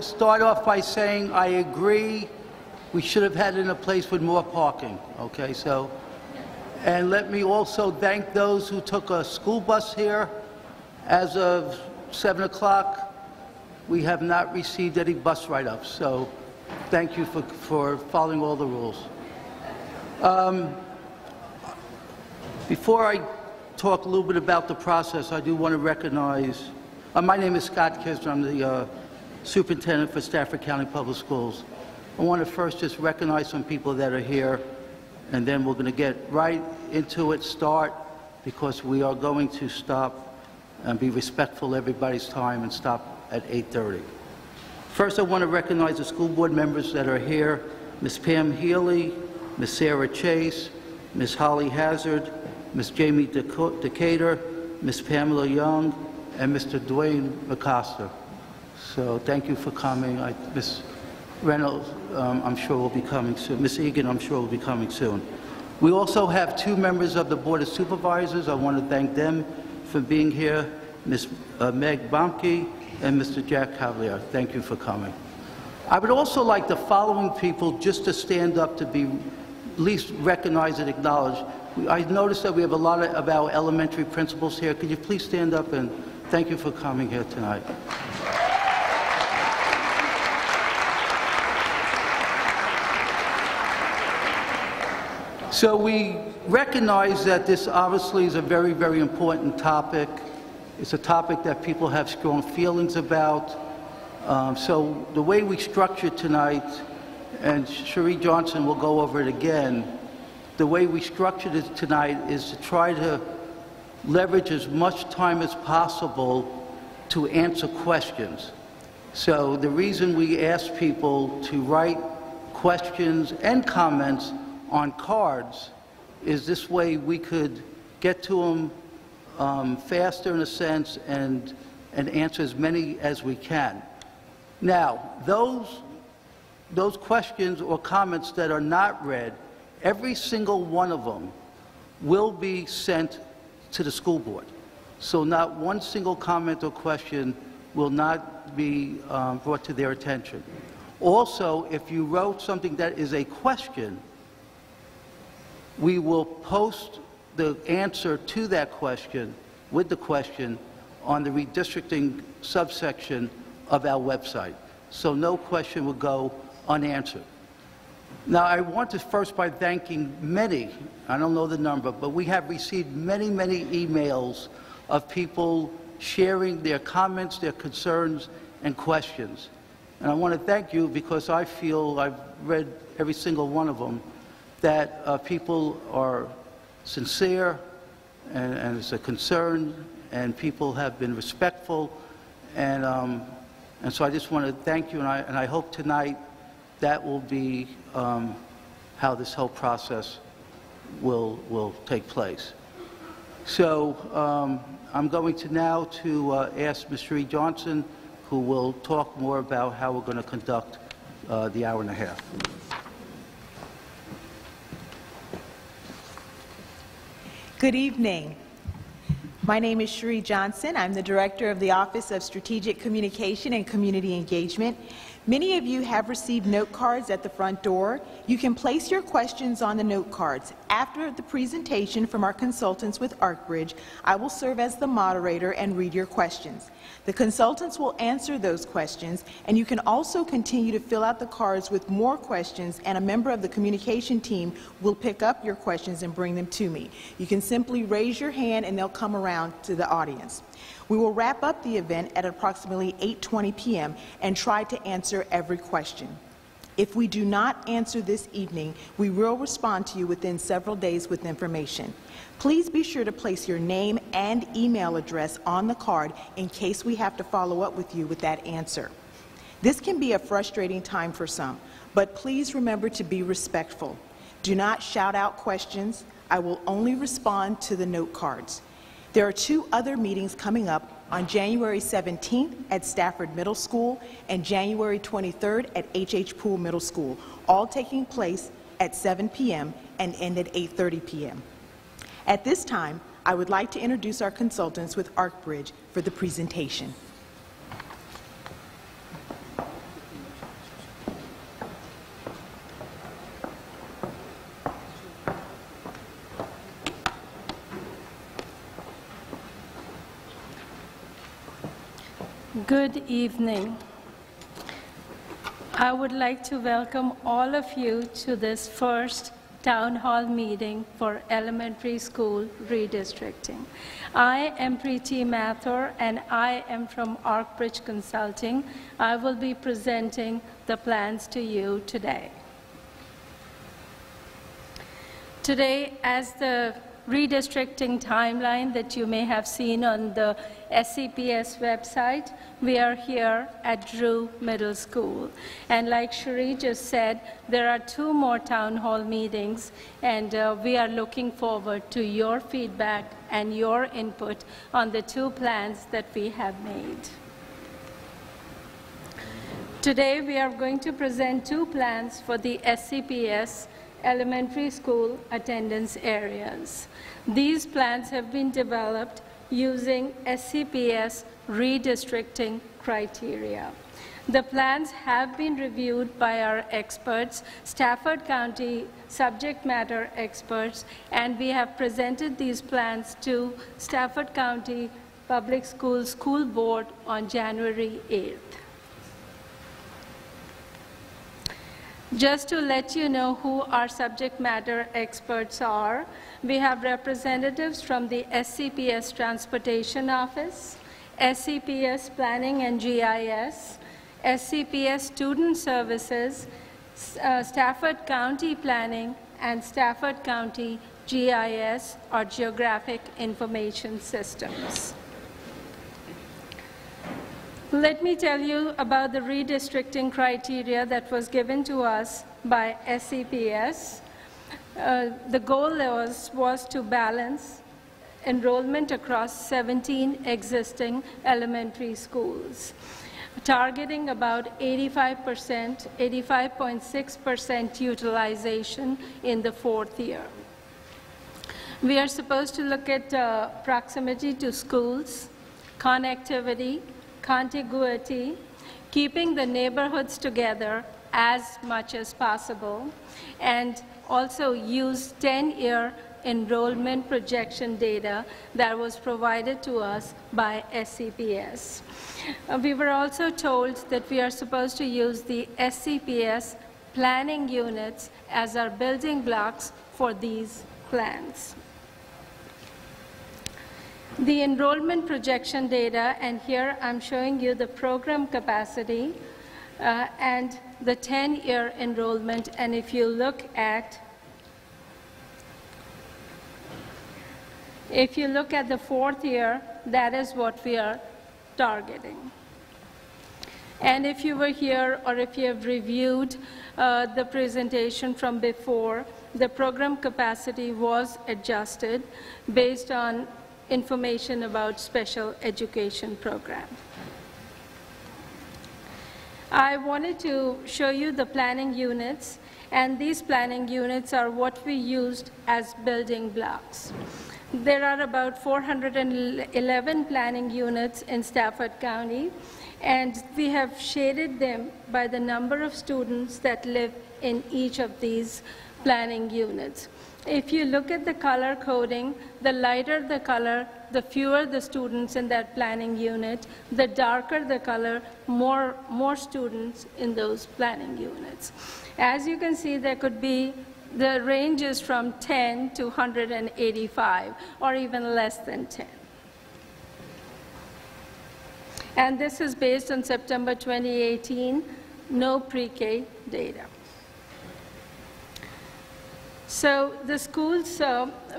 Start off by saying I agree we should have had it in a place with more parking, okay? So, and let me also thank those who took a school bus here. As of 7 o'clock, we have not received any bus write-ups, so thank you for following all the rules. Before I talk a little bit about the process, I do want to recognize, my name is Scott Kisner. I'm the Superintendent for Stafford County Public Schools. I want to first just recognize some people that are here, and then we're going to get right into it, start, because we are going to stop and be respectful of everybody's time and stop at 8:30. First, I want to recognize the school board members that are here: Ms. Pam Healy, Ms. Sarah Chase, Ms. Holly Hazard, Ms. Jamie Decatur, Ms. Pamela Young, and Mr. Dwayne McCoster. So thank you for coming. Ms. Reynolds, I'm sure will be coming soon. Ms. Egan, I'm sure will be coming soon. We also have two members of the Board of Supervisors. I want to thank them for being here, Ms. Meg Bomke and Mr. Jack Cavalier. Thank you for coming. I would also like the following people just to stand up to be at least recognized and acknowledged. I noticed that we have a lot of our elementary principals here. Could you please stand up and thank you for coming here tonight. So we recognize that this obviously is a very, very important topic. It's a topic that people have strong feelings about. So the way we structure tonight, and Cherie Johnson will go over it again, the way we structured it tonight is to try to leverage as much time as possible to answer questions. So the reason we ask people to write questions and comments on cards is this way we could get to them faster in a sense and answer as many as we can. Now, those questions or comments that are not read, every single one of them will be sent to the school board. So not one single comment or question will not be brought to their attention. Also, if you wrote something that is a question, we will post the answer to that question with the question on the redistricting subsection of our website. So no question will go unanswered. Now, I want to first by thanking many, I don't know the number, but we have received many, many emails of people sharing their comments, their concerns, and questions. And I want to thank you because I feel, I've read every single one of them, that people are sincere and it's a concern, and people have been respectful. And so I just want to thank you, and I hope tonight that will be how this whole process will take place. So I'm going to now ask Ms. Cherie Johnson, who will talk more about how we're going to conduct the hour and a half. Good evening. My name is Cherie Johnson. I'm the Director of the Office of Strategic Communication and Community Engagement. Many of you have received note cards at the front door. You can place your questions on the note cards. After the presentation from our consultants with ArcBridge, I will serve as the moderator and read your questions. The consultants will answer those questions, and you can also continue to fill out the cards with more questions, and a member of the communication team will pick up your questions and bring them to me. You can simply raise your hand and they'll come around to the audience. We will wrap up the event at approximately 8:20 p.m. and try to answer every question. If we do not answer this evening, we will respond to you within several days with information. Please be sure to place your name and email address on the card in case we have to follow up with you with that answer. This can be a frustrating time for some, but please remember to be respectful. Do not shout out questions. I will only respond to the note cards. There are two other meetings coming up on January 17th at Stafford Middle School and January 23rd at H.H. Poole Middle School, all taking place at 7 p.m. and end at 8:30 p.m. At this time, I would like to introduce our consultants with ArcBridge for the presentation. Good evening. I would like to welcome all of you to this first town hall meeting for elementary school redistricting. I am Preeti Mathur and I am from Arkbridge Consulting. I will be presenting the plans to you today. Today, as the redistricting timeline that you may have seen on the SCPS website, we are here at Drew Middle School. And like Cherie just said, there are 2 more town hall meetings, and we are looking forward to your feedback and your input on the 2 plans that we have made. Today, we are going to present 2 plans for the SCPS elementary school attendance areas. These plans have been developed using SCPS redistricting criteria. The plans have been reviewed by our experts, Stafford County subject matter experts, and we have presented these plans to Stafford County Public Schools School Board on January 8th. Just to let you know who our subject matter experts are, we have representatives from the SCPS Transportation Office, SCPS Planning and GIS, SCPS Student Services, Stafford County Planning, and Stafford County GIS, or Geographic Information Systems. Let me tell you about the redistricting criteria that was given to us by SCPS. The goal was to balance enrollment across 17 existing elementary schools, targeting about 85%, 85.6% utilization in the 4th year. We are supposed to look at proximity to schools, connectivity, contiguity, keeping the neighborhoods together as much as possible, and also use 10-year enrollment projection data that was provided to us by SCPS. We were also told that we are supposed to use the SCPS planning units as our building blocks for these plans. The enrollment projection data, and here I'm showing you the program capacity and the 10-year enrollment, and if you look at the 4th year, that is what we are targeting. And if you were here or if you have reviewed the presentation from before, the program capacity was adjusted based on information about special education program. I wanted to show you the planning units, and these planning units are what we used as building blocks. There are about 411 planning units in Stafford County, and we have shaded them by the number of students that live in each of these planning units. If you look at the color coding, the lighter the color, the fewer the students in that planning unit. The darker the color, more students in those planning units. As you can see, there could be, the range is from 10 to 185, or even less than 10. And this is based on September 2018, no pre-K data. So the schools,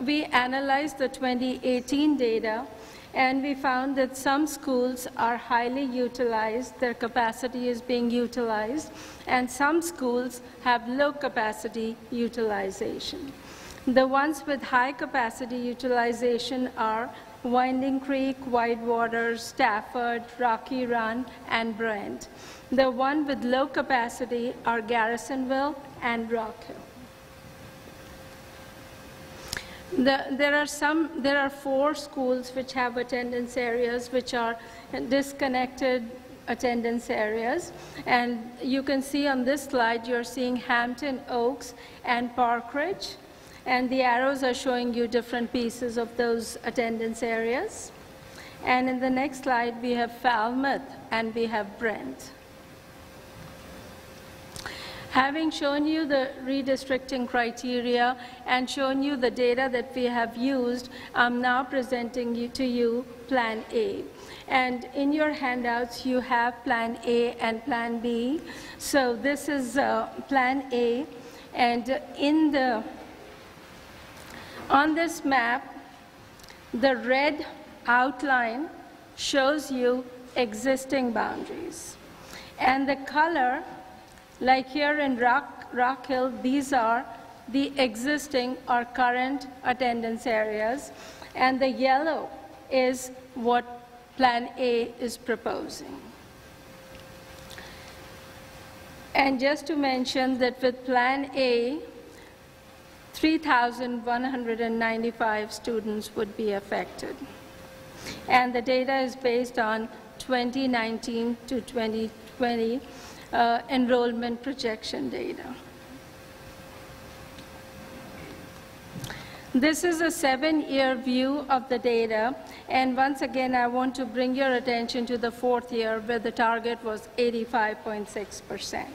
we analyzed the 2018 data, and we found that some schools are highly utilized, their capacity is being utilized, and some schools have low capacity utilization. The ones with high capacity utilization are Winding Creek, Whitewater, Stafford, Rocky Run, and Brent. The one with low capacity are Garrisonville and Rock Hill. There are 4 schools which have attendance areas which are disconnected attendance areas, and you can see on this slide you're seeing Hampton Oaks and Park Ridge, and the arrows are showing you different pieces of those attendance areas. And in the next slide, we have Falmouth and we have Brent. Having shown you the redistricting criteria and shown you the data that we have used, I'm now presenting to you Plan A. And in your handouts, you have Plan A and Plan B. So this is Plan A. And on this map, the red outline shows you existing boundaries. And the color, like here in Rock Hill, these are the existing or current attendance areas. And the yellow is what Plan A is proposing. And just to mention that with Plan A, 3,195 students would be affected. And the data is based on 2019 to 2020 enrollment projection data. This is a 7-year view of the data, and once again, I want to bring your attention to the 4th year where the target was 85.6%.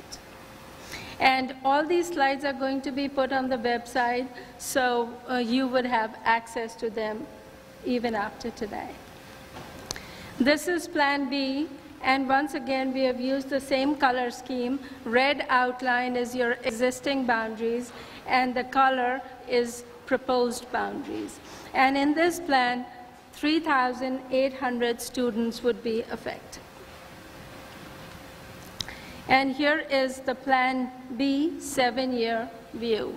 And all these slides are going to be put on the website, so you would have access to them even after today. This is Plan B. And once again, we have used the same color scheme. Red outline is your existing boundaries, and the color is proposed boundaries. And in this plan, 3,800 students would be affected. And here is the Plan B 7-year view.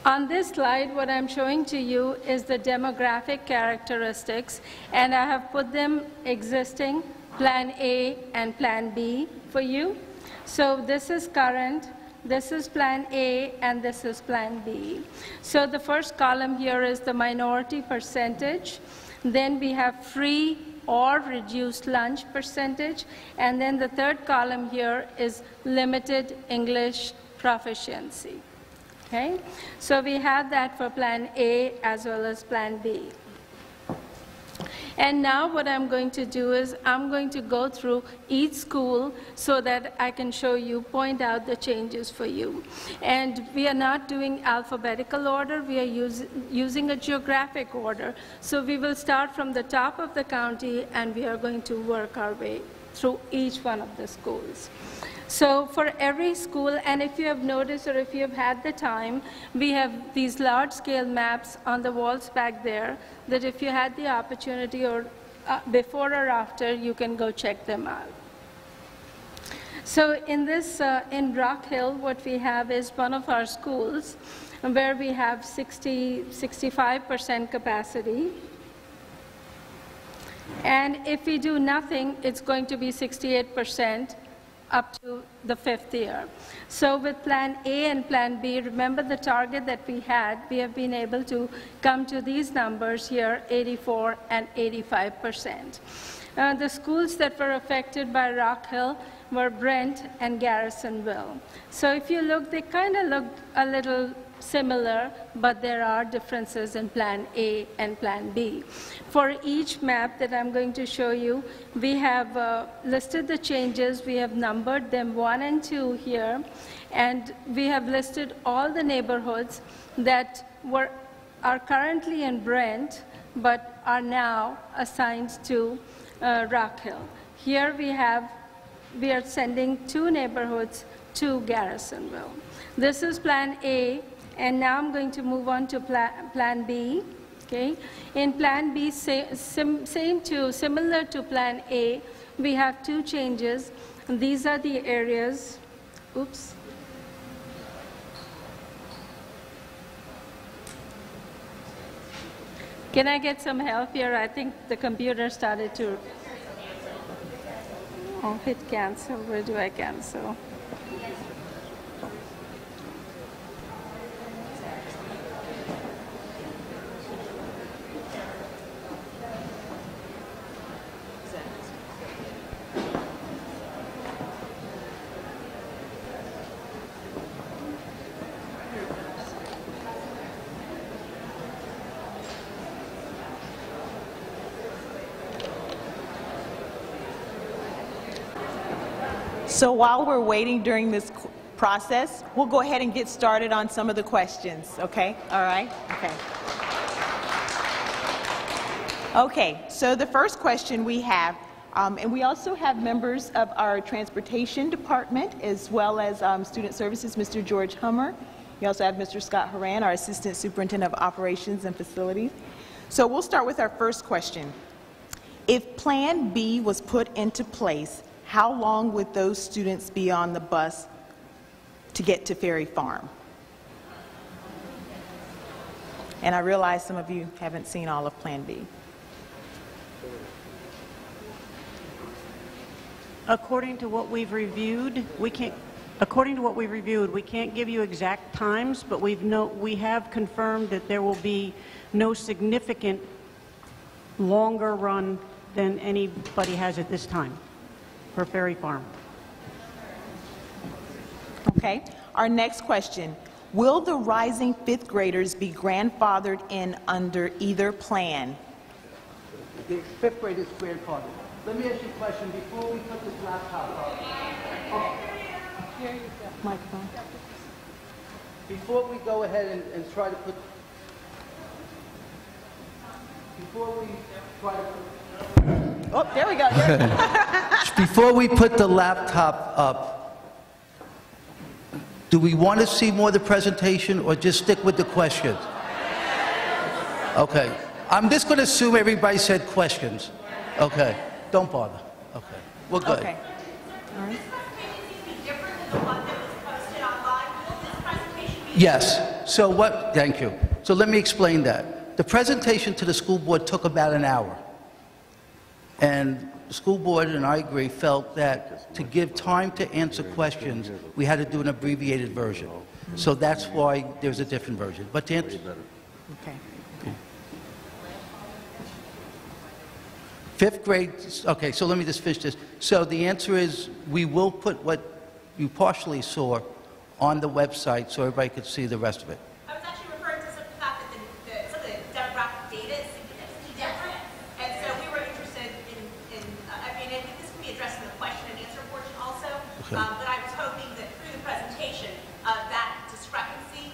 On this slide, what I'm showing to you is the demographic characteristics, and I have put them existing, Plan A and Plan B for you. So this is current, this is Plan A, and this is Plan B. So the first column here is the minority percentage. Then we have free or reduced lunch percentage. And then the third column here is limited English proficiency. Okay? So we have that for Plan A as well as Plan B. And now what I'm going to do is I'm going to go through each school so that I can show you, point out the changes for you. And we are not doing alphabetical order, we are using a geographic order. So we will start from the top of the county and we are going to work our way through each one of the schools. So for every school, and if you have noticed or if you have had the time, we have these large-scale maps on the walls back there that if you had the opportunity or before or after, you can go check them out. So in this, in Rock Hill, what we have is one of our schools where we have 65% capacity. And if we do nothing, it's going to be 68%. Up to the 5th year. So with Plan A and Plan B, remember the target that we had, we have been able to come to these numbers here, 84 and 85%. The schools that were affected by Rock Hill were Brent and Garrisonville. So if you look, they kind of look a little similar, but there are differences in Plan A and Plan B. For each map that I'm going to show you, we have listed the changes. We have numbered them 1 and 2 here, and we have listed all the neighborhoods that are currently in Brent, but are now assigned to Rock Hill. Here we are sending 2 neighborhoods to Garrisonville. This is Plan A. And now I'm going to move on to Plan B. Okay? In Plan B, similar to Plan A, we have 2 changes. These are the areas. Oops. Can I get some help here? I think the computer started to hit cancel. Where do I cancel? So while we're waiting during this process, we'll go ahead and get started on some of the questions, okay? All right? Okay. Okay, so the first question we have, and we also have members of our transportation department as well as student services, Mr. George Hummer. We also have Mr. Scott Horan, our Assistant Superintendent of Operations and Facilities. So we'll start with our first question. If Plan B was put into place, how long would those students be on the bus to get to Ferry Farm? And I realize some of you haven't seen all of Plan B. According to what we've reviewed, we can't give you exact times, but we have confirmed that there will be no significant longer run than anybody has at this time for Ferry Farm. Okay. Our next question. Will the rising fifth graders be grandfathered in under either plan? The fifth grade is grandfathered. Let me ask you a question before we put this laptop up. Here you go. Microphone. Before we go ahead and try to put... Oh, there we go. Before we put the laptop up, do we want to see more of the presentation or just stick with the questions? Okay. I'm just going to assume everybody said questions. Okay. Don't bother. Okay. We're good. Okay. All right. Yes. So what? Thank you. So let me explain that. The presentation to the school board took about an hour. And the school board, and I agree, felt that to give time to answer questions, we had to do an abbreviated version. So that's why there's a different version. But to answer... Okay. Fifth grade, okay, so let me just finish this. So the answer is we will put what you partially saw on the website so everybody could see the rest of it. I was actually referring to some of the fact that some of the demographic data is significantly different, and so we were interested in I mean, I think this can be addressed in the question and answer portion also, Okay. But I was hoping that through the presentation, that discrepancy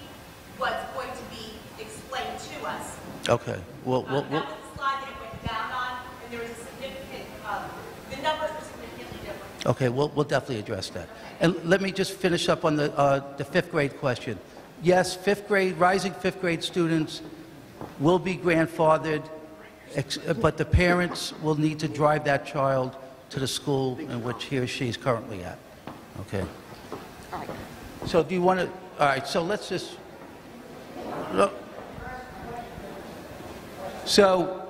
was going to be explained to us. Okay. Well, That was the slide that it went down on, and there was a significant, the numbers were significantly different. okay, we'll definitely address that. And let me just finish up on the fifth grade question. Yes, fifth grade, rising fifth grade students will be grandfathered, but the parents will need to drive that child to the school in which he or she is currently at. Okay. All right. So do you want to, all right, so let's just, look. So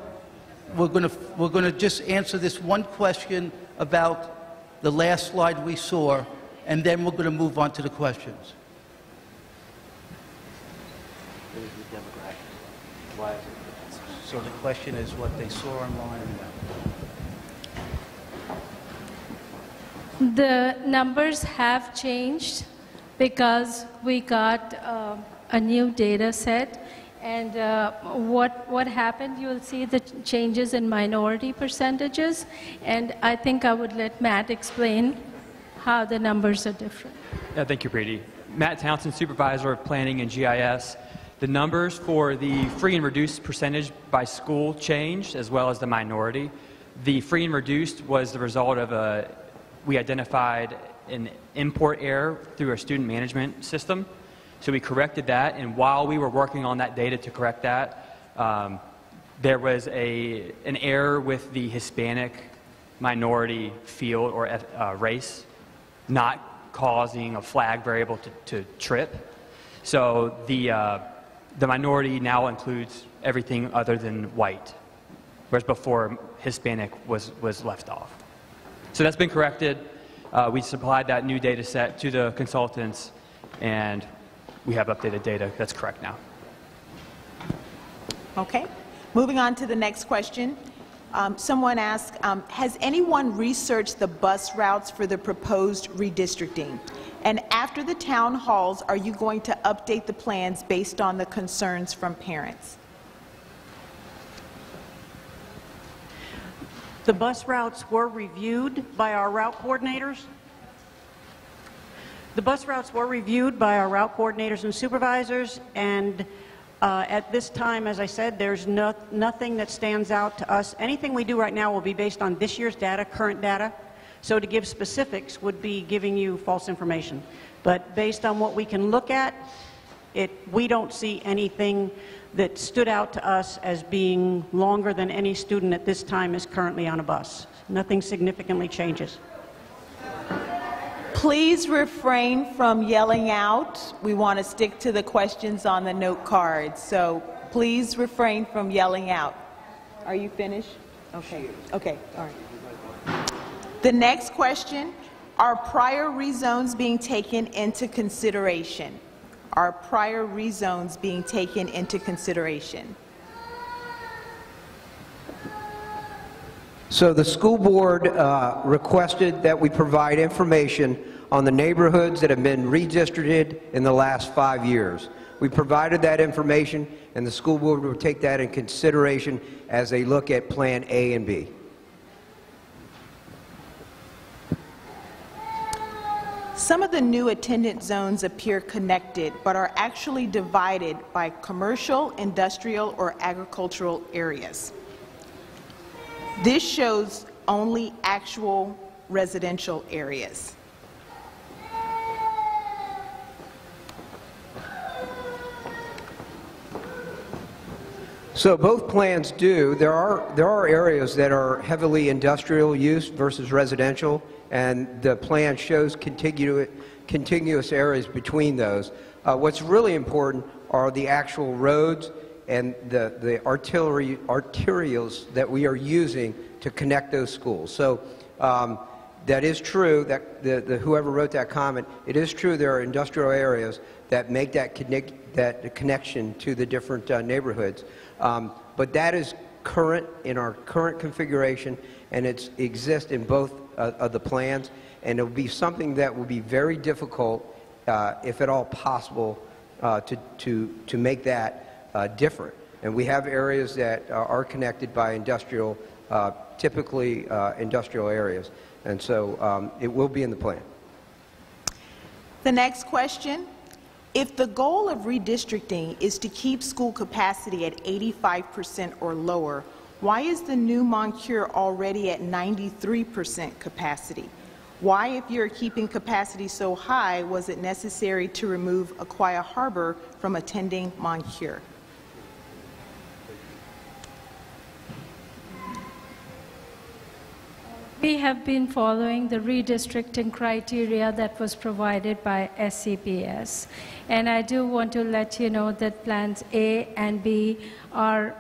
we're going to just answer this one question about the last slide we saw, and then we're going to move on to the questions. So the question is what they saw online. The numbers have changed because we got a new data set, and what happened, you'll see the changes in minority percentages, and I think I would let Matt explain how the numbers are different. Yeah, thank you, Brady. Matt Townsend, Supervisor of Planning and GIS. The numbers for the free and reduced percentage by school changed, as well as the minority. The free and reduced was the result of we identified an import error through our student management system. So we corrected that, and while we were working on that data to correct that, there was an error with the Hispanic minority field or race, not causing a flag variable to trip. So the minority now includes everything other than white, whereas before Hispanic was left off. So that's been corrected. We supplied that new data set to the consultants, and we have updated data that's correct now. Okay. Moving on to the next question. Someone asked, has anyone researched the bus routes for the proposed redistricting? And after the town halls, are you going to update the plans based on the concerns from parents? The bus routes were reviewed by our route coordinators, The bus routes were reviewed by our route coordinators and supervisors, and at this time, as I said, there's nothing that stands out to us. Anything we do right now will be based on this year's data, current data. So to give specifics would be giving you false information. But based on what we can look at, we don't see anything that stood out to us as being longer than any student at this time is currently on a bus. Nothing significantly changes. Please refrain from yelling out. We want to stick to the questions on the note card. So please refrain from yelling out. Are you finished? Okay. Okay. All right. The next question, are prior rezones being taken into consideration? Are prior rezones being taken into consideration? So the school board requested that we provide information on the neighborhoods that have been redistricted in the last 5 years. We provided that information, and the school board will take that in consideration as they look at Plan A and B. Some of the new attendance zones appear connected, but are actually divided by commercial, industrial, or agricultural areas. This shows only actual residential areas. So both plans do. There are areas that are heavily industrial use versus residential, and the plan shows contiguous areas between those. What's really important are the actual roads and the arterials that we are using to connect those schools. So that is true, that whoever wrote that comment, it is true there are industrial areas that make that connection to the different neighborhoods. But that is current in our current configuration, and it exists in both of the plans, and it will be something that will be very difficult, if at all possible, to make that different. And we have areas that are connected by industrial, typically industrial areas, and so it will be in the plan. The next question. If the goal of redistricting is to keep school capacity at 85% or lower, why is the new Moncure already at 93% capacity? Why, if you're keeping capacity so high, was it necessary to remove Aquia Harbor from attending Moncure? We have been following the redistricting criteria that was provided by SCPS. And I do want to let you know that plans A and B are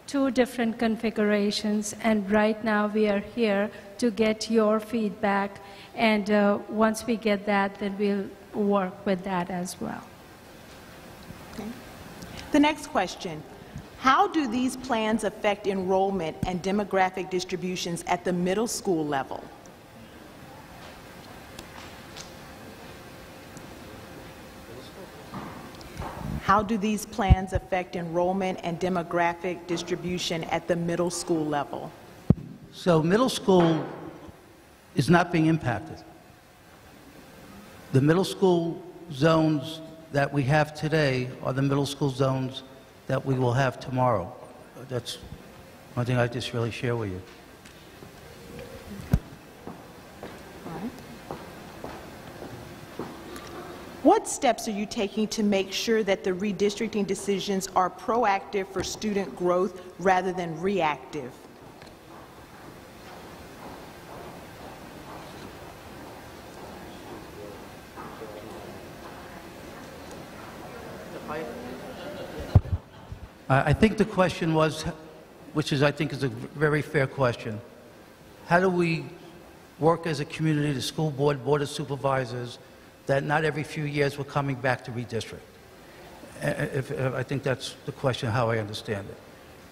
two different configurations, and right now we are here to get your feedback, and once we get that, then we'll work with that as well. Okay. The next question. How do these plans affect enrollment and demographic distributions at the middle school level? How do these plans affect enrollment and demographic distribution at the middle school level? So middle school is not being impacted. The middle school zones that we have today are the middle school zones that we will have tomorrow. That's one thing I just really share with you. What steps are you taking to make sure that the redistricting decisions are proactive for student growth rather than reactive? I think the question was, which is I think is a very fair question, how do we work as a community, the school board, board of supervisors, that not every few years we're coming back to redistrict? I think that's the question, how I understand it.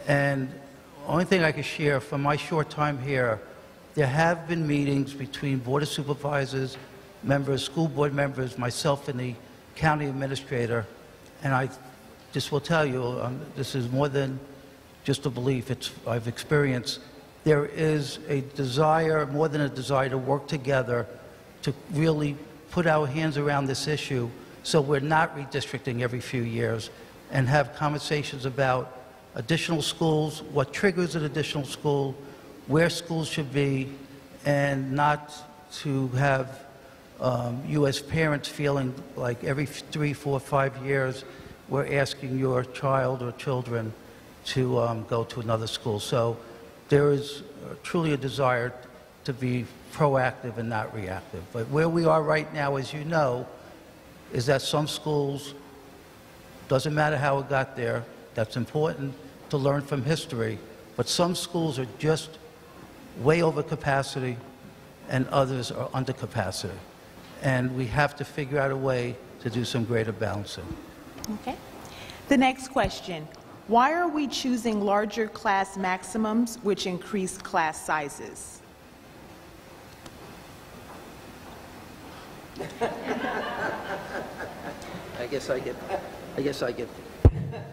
And the only thing I can share from my short time here, there have been meetings between board of supervisors, members, school board members, myself and the county administrator, and I just will tell you, this is more than just a belief, I've experienced, there is a desire, more than a desire, to work together to really put our hands around this issue so we're not redistricting every few years, and have conversations about additional schools, what triggers an additional school, where schools should be, and not to have you as parents feeling like every 3, 4, 5 years we're asking your child or children to go to another school. So there is truly a desire to be proactive and not reactive. But where we are right now, as you know, is that some schools, doesn't matter how it got there, that's important to learn from history, but some schools are just way over capacity and others are under capacity. And we have to figure out a way to do some greater balancing. Okay. The next question. Why are we choosing larger class maximums which increase class sizes? I guess I get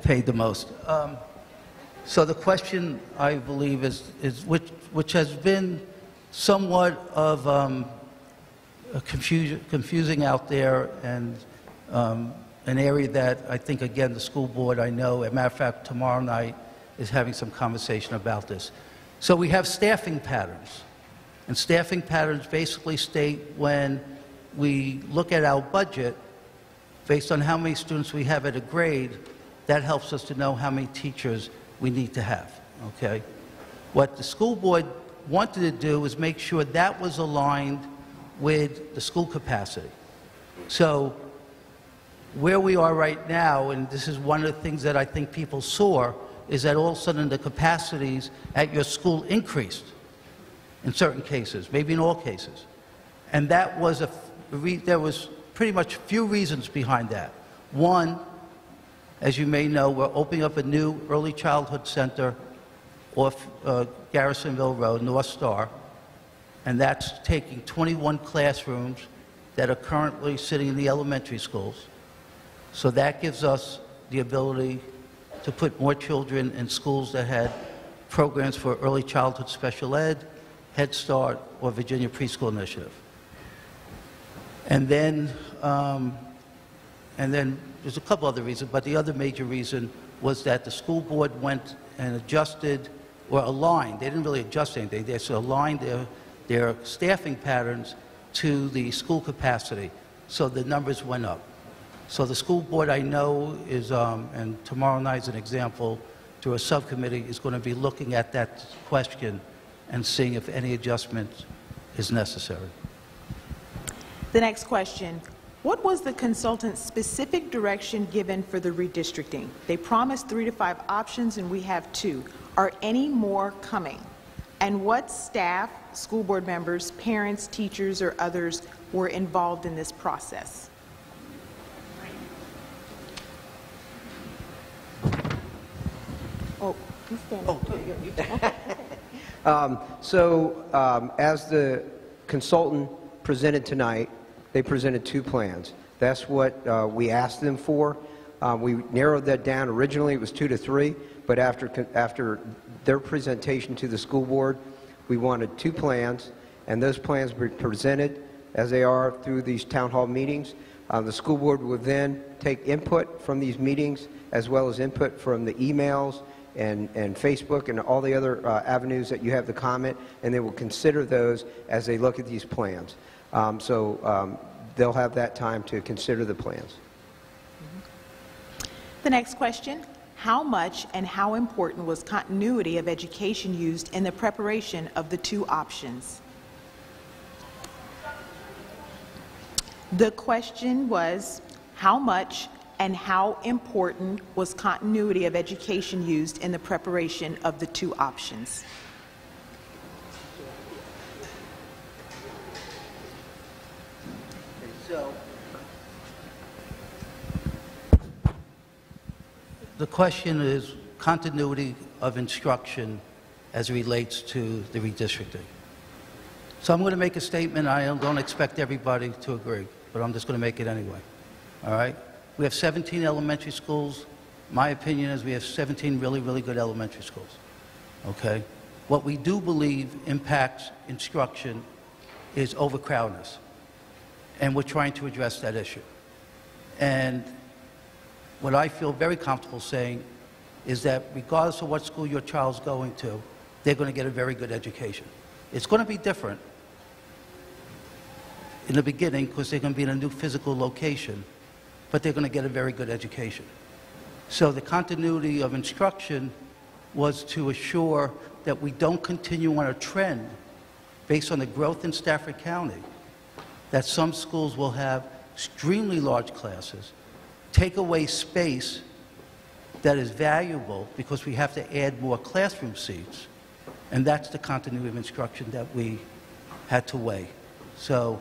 paid the most. So the question, I believe, is which has been somewhat of confusing out there, and an area that I think, again, the school board, I know, as a matter of fact, tomorrow night is having some conversation about this. So we have staffing patterns, and staffing patterns basically state when we look at our budget, based on how many students we have at a grade, that helps us to know how many teachers we need to have, okay? What the school board wanted to do was make sure that was aligned with the school capacity. So where we are right now, and this is one of the things that I think people saw, is that all of a sudden the capacities at your school increased in certain cases, maybe in all cases. And that was there was pretty much few reasons behind that. One, as you may know, we're opening up a new early childhood center off Garrisonville Road, North Star, and that's taking 21 classrooms that are currently sitting in the elementary schools. So that gives us the ability to put more children in schools that had programs for early childhood special ed, Head Start, or Virginia Preschool Initiative. And then there's a couple other reasons, but the other major reason was that the school board went and adjusted or aligned. They didn't really adjust anything. They just aligned their staffing patterns to the school capacity, so the numbers went up. So the school board, I know, is, and tomorrow night is an example, through a subcommittee, is going to be looking at that question and seeing if any adjustment is necessary. The next question. What was the consultant's specific direction given for the redistricting? They promised 3 to 5 options, and we have 2. Are any more coming? And what staff, school board members, parents, teachers, or others were involved in this process? Oh, he's standing. As the consultant presented tonight, they presented 2 plans. That's what we asked them for. We narrowed that down. Originally, it was 2 to 3, but after their presentation to the school board, we wanted 2 plans, and those plans were presented as they are through these town hall meetings. The school board would then take input from these meetings, as well as input from the emails and Facebook and all the other avenues that you have to comment, and they will consider those as they look at these plans. They'll have that time to consider the plans. The next question. How much and how important was continuity of education used in the preparation of the 2 options? The question was, how much and how important was continuity of education used in the preparation of the 2 options? So, the question is continuity of instruction as it relates to the redistricting. So I'm going to make a statement. I don't expect everybody to agree, but I'm just going to make it anyway. All right? We have 17 elementary schools. My opinion is we have 17 really, really good elementary schools. Okay? What we do believe impacts instruction is overcrowdedness. and we're trying to address that issue. And what I feel very comfortable saying is that regardless of what school your child's going to, they're going to get a very good education. It's going to be different in the beginning because they're going to be in a new physical location, but they're going to get a very good education. So the continuity of instruction was to assure that we don't continue on a trend based on the growth in Stafford County, that some schools will have extremely large classes, take away space that is valuable because we have to add more classroom seats. And that's the continuity of instruction that we had to weigh. So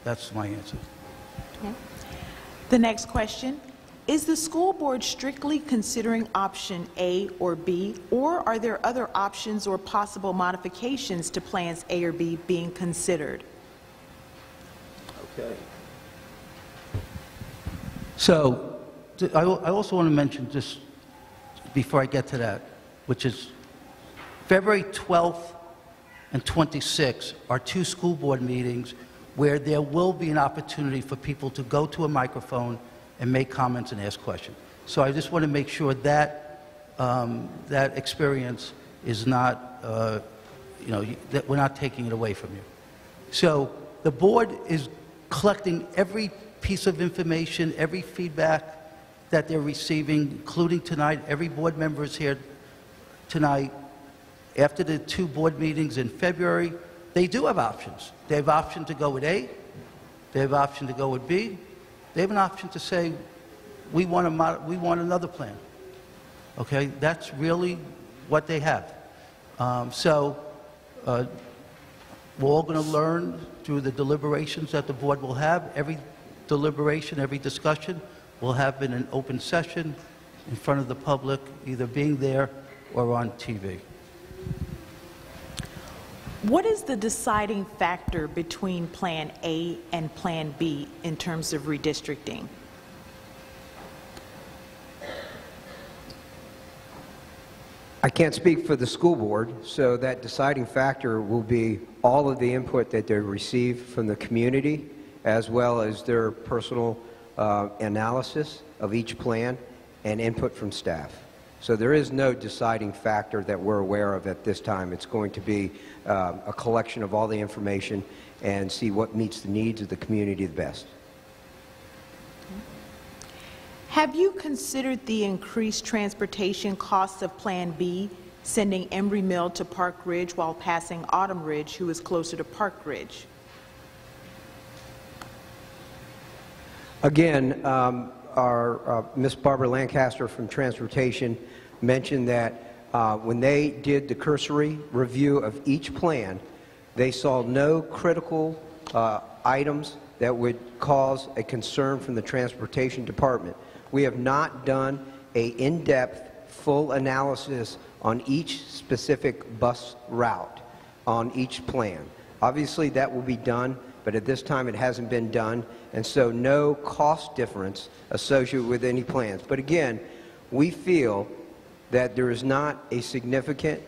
that's my answer. Okay. The next question. Is the school board strictly considering option A or B, or are there other options or possible modifications to plans A or B being considered? Okay. So I also want to mention, just before I get to that, which is February 12th and 26th are two school board meetings where there will be an opportunity for people to go to a microphone and make comments and ask questions. So I just want to make sure that that experience is not, that we're not taking it away from you. So the board is collecting every piece of information, every feedback that they're receiving, including tonight. Every board member is here tonight. After the two board meetings in February, they do have options. They have option to go with A. They have option to go with B. They have an option to say, we want another plan. Okay, that's really what they have. We're all going to learn through the deliberations that the board will have. Every deliberation, every discussion will have in an open session in front of the public, either being there or on TV. What is the deciding factor between Plan A and Plan B in terms of redistricting? I can't speak for the school board, so that deciding factor will be all of the input that they receive from the community, as well as their personal analysis of each plan and input from staff. So there is no deciding factor that we're aware of at this time. It's going to be a collection of all the information and see what meets the needs of the community the best. Have you considered the increased transportation costs of Plan B, sending Embry Mill to Park Ridge while passing Autumn Ridge, who is closer to Park Ridge? Again, our Ms. Barbara Lancaster from Transportation mentioned that when they did the cursory review of each plan, they saw no critical items that would cause a concern from the Transportation Department. We have not done an in-depth, full analysis on each specific bus route on each plan. Obviously, that will be done, but at this time it hasn't been done, and so no cost difference associated with any plans. But again, we feel that there is not a significant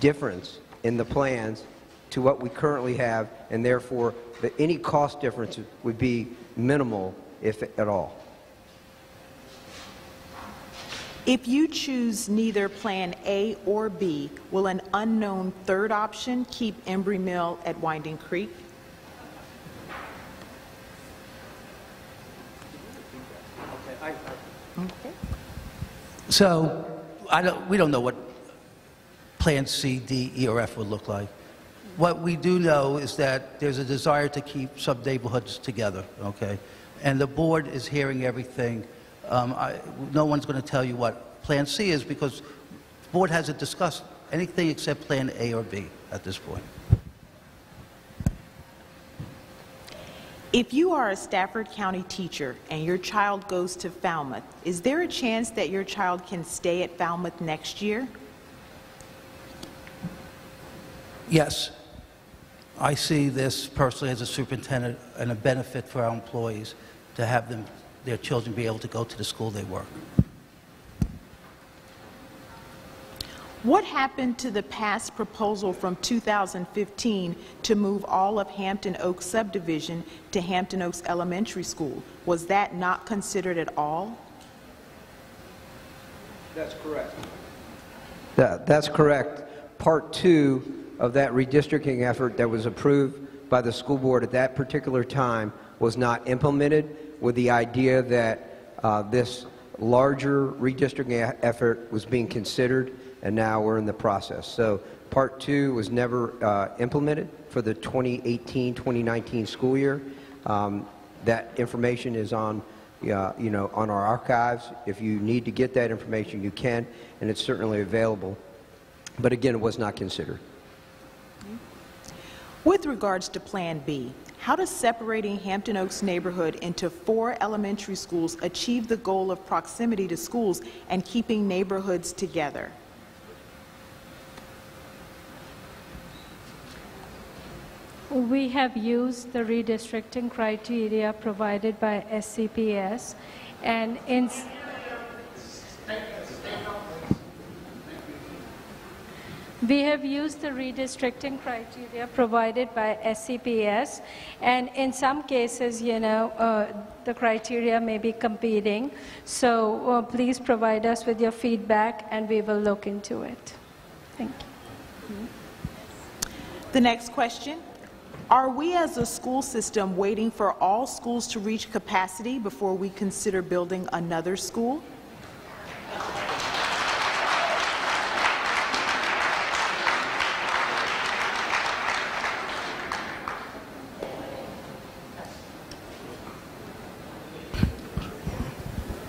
difference in the plans to what we currently have, and therefore any cost difference would be minimal, if at all. If you choose neither Plan A or B, will an unknown third option keep Embry Mill at Winding Creek? Okay. So we don't know what Plan C, D, E, or F would look like. What we do know is that there's a desire to keep some neighborhoods together, okay? And the board is hearing everything. No one's going to tell you what Plan C is because the board hasn't discussed anything except Plan A or B at this point. If you are a Stafford County teacher and your child goes to Falmouth, is there a chance that your child can stay at Falmouth next year? Yes. I see this personally as a superintendent and a benefit for our employees to have their children be able to go to the school they work. What happened to the past proposal from 2015 to move all of Hampton Oaks subdivision to Hampton Oaks Elementary School? Was that not considered at all? That's correct. That's correct. Part 2 of that redistricting effort that was approved by the school board at that particular time was not implemented, with the idea that this larger redistricting effort was being considered, and now we're in the process. So Part 2 was never implemented for the 2018-2019 school year. That information is on, on our archives. If you need to get that information, you can, and it's certainly available. But again, it was not considered. With regards to Plan B, how does separating Hampton Oaks neighborhood into 4 elementary schools achieve the goal of proximity to schools and keeping neighborhoods together? We have used the redistricting criteria provided by SCPS, and we have used the redistricting criteria provided by SCPS, and in some cases, the criteria may be competing. So please provide us with your feedback, and we will look into it. Thank you. The next question. Are we as a school system waiting for all schools to reach capacity before we consider building another school?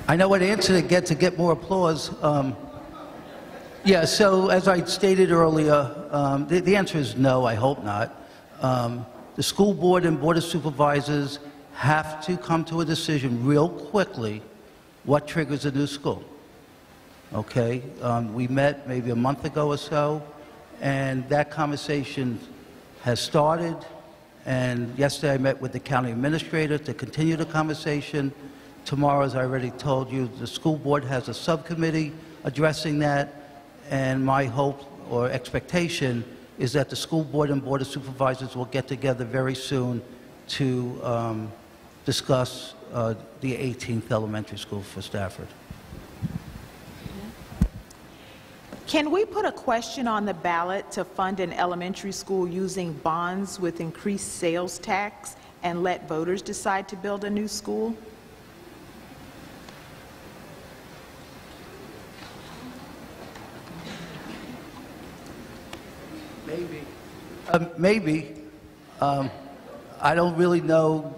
I know what answer to get more applause. Yeah, so as I stated earlier, the answer is no, I hope not. The school board and board of supervisors have to come to a decision real quickly what triggers a new school. Okay? We met maybe a month ago or so, and that conversation has started. And yesterday I met with the county administrator to continue the conversation. Tomorrow, as I already told you, the school board has a subcommittee addressing that, and my hope or expectation is that the school board and board of supervisors will get together very soon to discuss the 18th elementary school for Stafford. Can we put a question on the ballot to fund an elementary school using bonds with increased sales tax and let voters decide to build a new school? Maybe. Maybe. I don't really know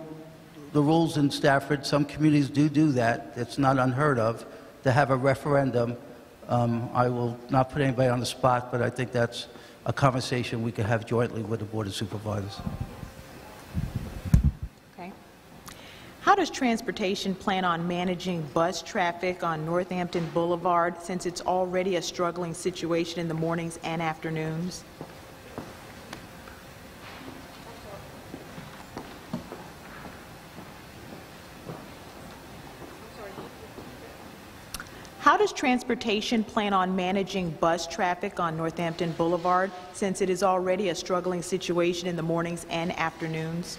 the rules in Stafford. Some communities do that. It's not unheard of to have a referendum. I will not put anybody on the spot, but I think that's a conversation we could have jointly with the Board of Supervisors. Okay. How does transportation plan on managing bus traffic on Northampton Boulevard since it's already a struggling situation in the mornings and afternoons? How does transportation plan on managing bus traffic on Northampton Boulevard since it is already a struggling situation in the mornings and afternoons?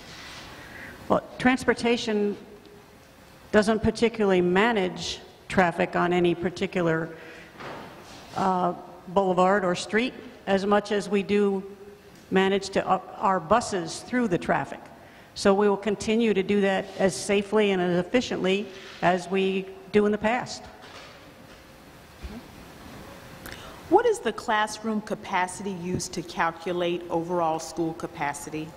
Well, transportation doesn't particularly manage traffic on any particular boulevard or street as much as we do manage to our buses through the traffic. So we will continue to do that as safely and as efficiently as we do in the past. What is the classroom capacity used to calculate overall school capacity?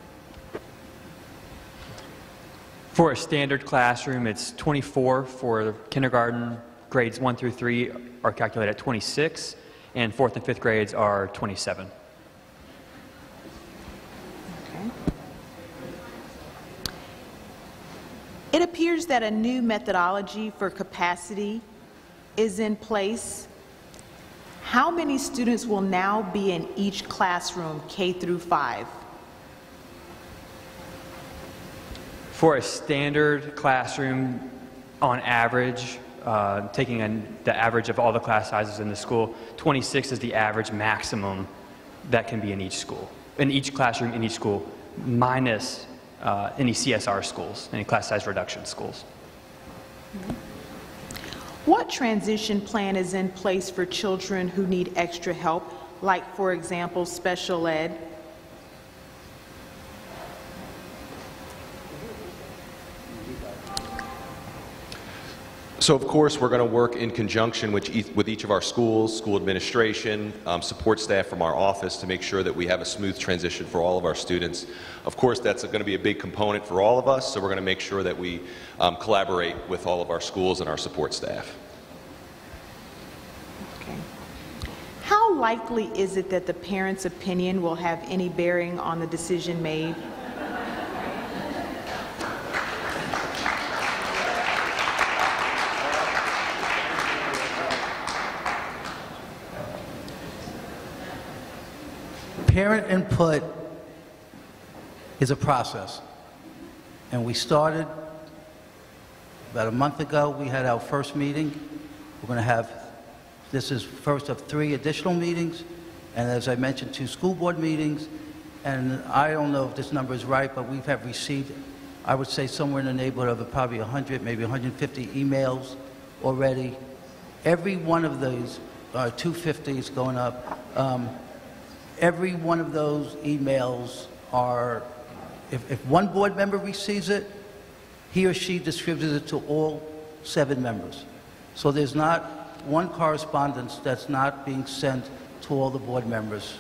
For a standard classroom, it's 24. For kindergarten, grades 1 through 3 are calculated at 26, and 4th and 5th grades are 27. Okay. It appears that a new methodology for capacity is in place. How many students will now be in each classroom, K through 5? For a standard classroom, on average, taking the average of all the class sizes in the school, 26 is the average maximum that can be in each school, in each classroom, in each school, minus any CSR schools, any class size reduction schools. What transition plan is in place for children who need extra help, like, for example, special ed? So of course we're going to work in conjunction with each of our schools, school administration, support staff from our office to make sure that we have a smooth transition for all of our students. Of course that's going to be a big component for all of us, so we're going to make sure that we collaborate with all of our schools and our support staff. Okay. How likely is it that the parent's opinion will have any bearing on the decision made? Parent input is a process, and we started about a month ago. We had our first meeting. We're going to have, this is first of 3 additional meetings, and as I mentioned, 2 school board meetings, and I don't know if this number is right, but we have received, I would say, somewhere in the neighborhood of probably 100, maybe 150 emails already. Every one of those, 250 is going up. Every one of those emails are, if one board member receives it, he or she distributes it to all 7 members. So there's not one correspondence that's not being sent to all the board members.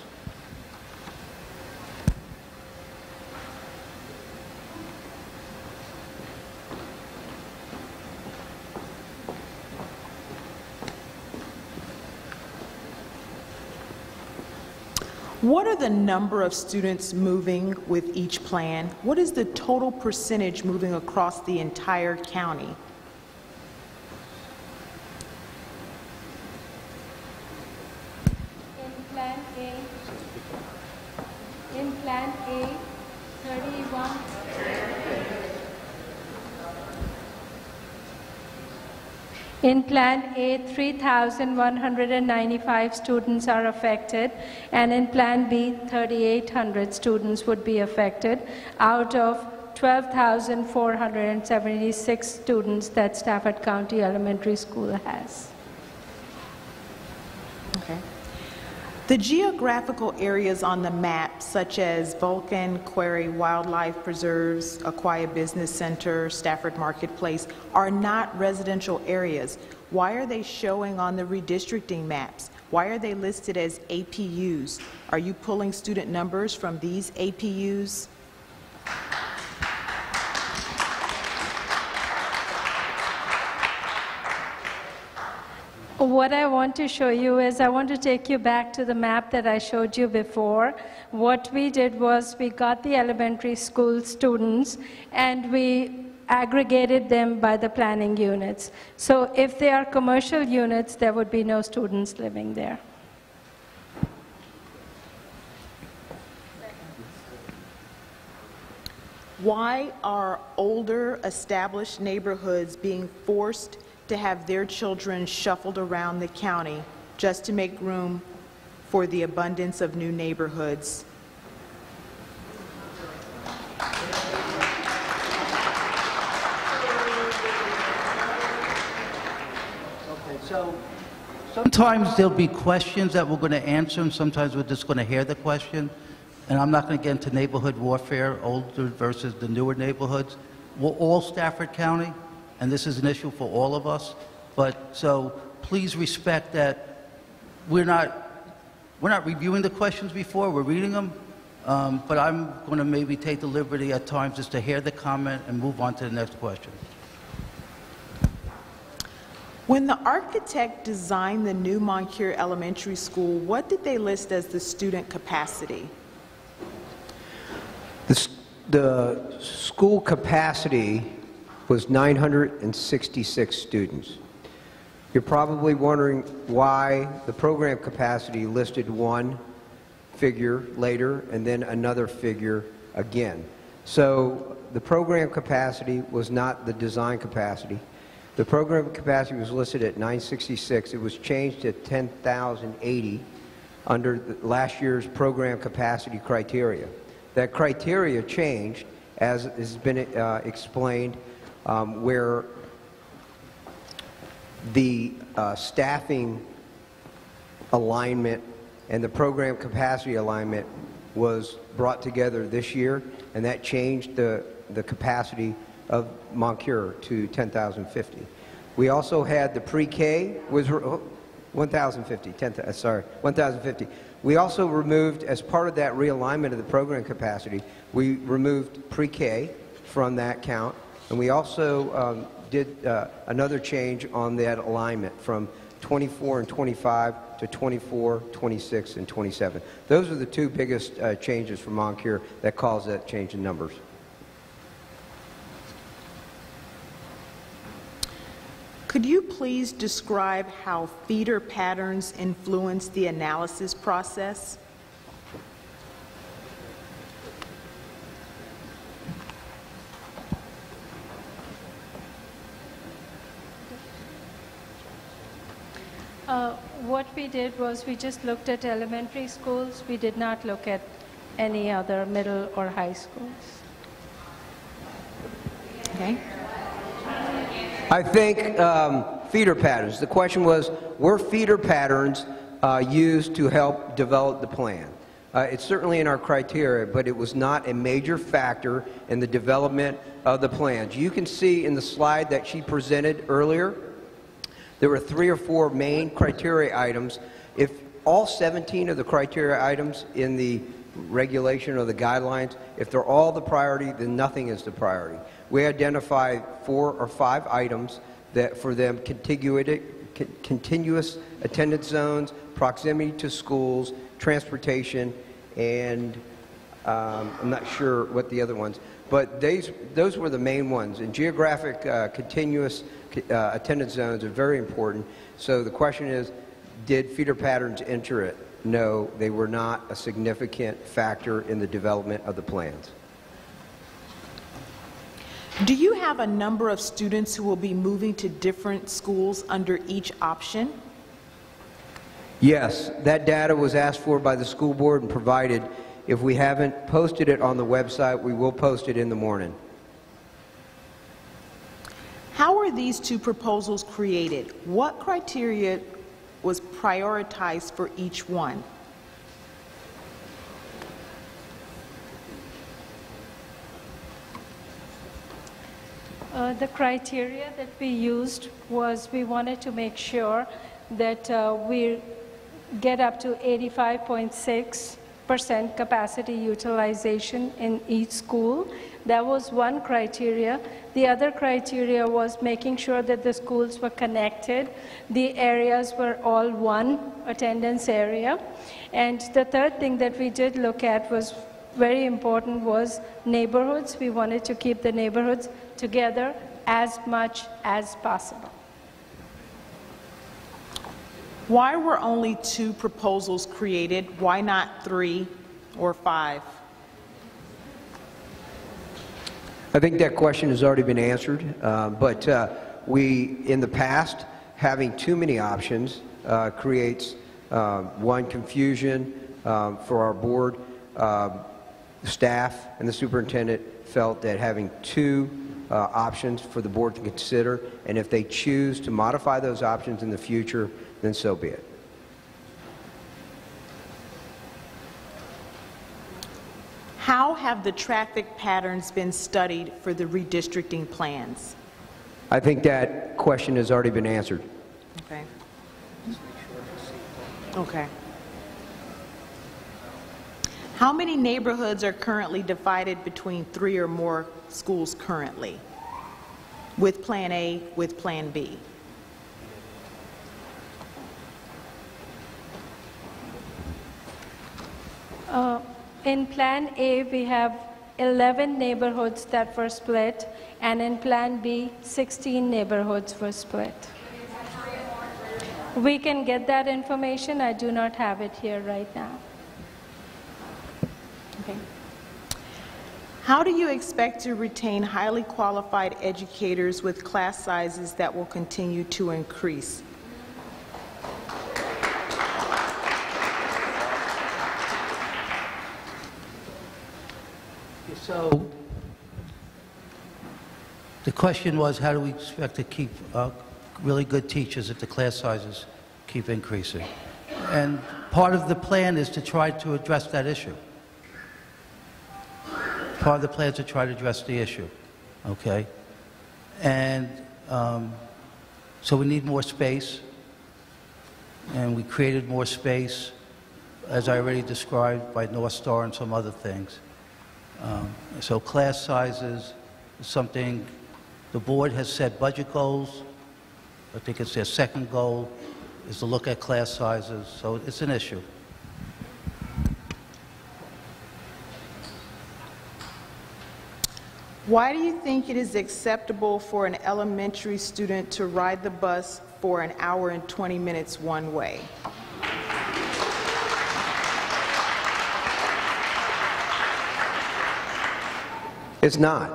What are the number of students moving with each plan? What is the total percentage moving across the entire county? In Plan A, 31. In Plan A, 3,195 students are affected, and in Plan B, 3,800 students would be affected out of 12,476 students that Stafford County Elementary School has. Okay. The geographical areas on the map, such as Vulcan, Quarry Wildlife Preserves, Aquia Business Center, Stafford Marketplace, are not residential areas. Why are they showing on the redistricting maps? Why are they listed as APUs? Are you pulling student numbers from these APUs? What I want to show you is I want to take you back to the map that I showed you before. What we did was we got the elementary school students and we aggregated them by the planning units. So if they are commercial units, there would be no students living there. Why are older established neighborhoods being forced to have their children shuffled around the county just to make room for the abundance of new neighborhoods? Okay, so sometimes there'll be questions that we're going to answer, and sometimes we're just going to hear the question. And I'm not going to get into neighborhood warfare, older versus the newer neighborhoods. We're all Stafford County, and this is an issue for all of us. But so please respect that we're not reviewing the questions before, we're reading them. But I'm going to maybe take the liberty at times just to hear the comment and move on to the next question. When the architect designed the new Moncure Elementary School, what did they list as the student capacity? The school capacity was 966 students. You're probably wondering why the program capacity listed one figure later and then another figure again. So the program capacity was not the design capacity. The program capacity was listed at 966. It was changed to 10,080 under last year's program capacity criteria. That criteria changed, as has been explained, where the staffing alignment and the program capacity alignment was brought together this year, and that changed the capacity of Moncure to 10,050. We also had the pre-K was 1,050. Sorry, 1,050. We also removed, as part of that realignment of the program capacity, we removed pre-K from that count, and we also did another change on that alignment from 24 and 25 to 24, 26, and 27. Those are the two biggest changes for Moncure that caused that change in numbers. Could you please describe how feeder patterns influence the analysis process? What we did was we just looked at elementary schools. We did not look at any other middle or high schools. Okay. I think feeder patterns. The question was, were feeder patterns used to help develop the plan? It's certainly in our criteria, but it was not a major factor in the development of the plans. You can see in the slide that she presented earlier, there were 3 or 4 main criteria items. If all 17 of the criteria items in the regulation or the guidelines, if they're all the priority, then nothing is the priority. We identified 4 or 5 items that for them continuous attendance zones, proximity to schools, transportation, and I'm not sure what the other ones, but those were the main ones. And geographic continuous attendance zones are very important. So the question is, did feeder patterns enter it? No, they were not a significant factor in the development of the plans. Do you have a number of students who will be moving to different schools under each option? Yes, that data was asked for by the school board and provided. If we haven't posted it on the website, we will post it in the morning. How were these two proposals created? What criteria was prioritized for each one? The criteria that we used was we wanted to make sure that we get up to 85.6% capacity utilization in each school. That was one criteria. The other criteria was making sure that the schools were connected. The areas were all one attendance area. And the third thing that we did look at was very important was neighborhoods. We wanted to keep the neighborhoods together as much as possible. Why were only 2 proposals created? Why not 3 or 5? I think that question has already been answered, but we, in the past, having too many options creates, one, confusion for our board. Staff and the superintendent felt that having 2 options for the board to consider, and if they choose to modify those options in the future, then so be it. How have the traffic patterns been studied for the redistricting plans? I think that question has already been answered. Okay. Okay. How many neighborhoods are currently divided between 3 or more schools currently? With Plan A, with Plan B? In Plan A, we have 11 neighborhoods that were split, and in Plan B, 16 neighborhoods were split. We can get that information. I do not have it here right now. Okay. How do you expect to retain highly qualified educators with class sizes that will continue to increase? So the question was, how do we expect to keep really good teachers if the class sizes keep increasing? And part of the plan is to try to address that issue. Part of the plan is to try to address the issue, okay? And so we need more space, and we created more space, as I already described, by North Star and some other things. So class sizes is something, the board has set budget goals. I think it's their second goal, is to look at class sizes, so it's an issue. Why do you think it is acceptable for an elementary student to ride the bus for an hour and 20 minutes one way? It's not.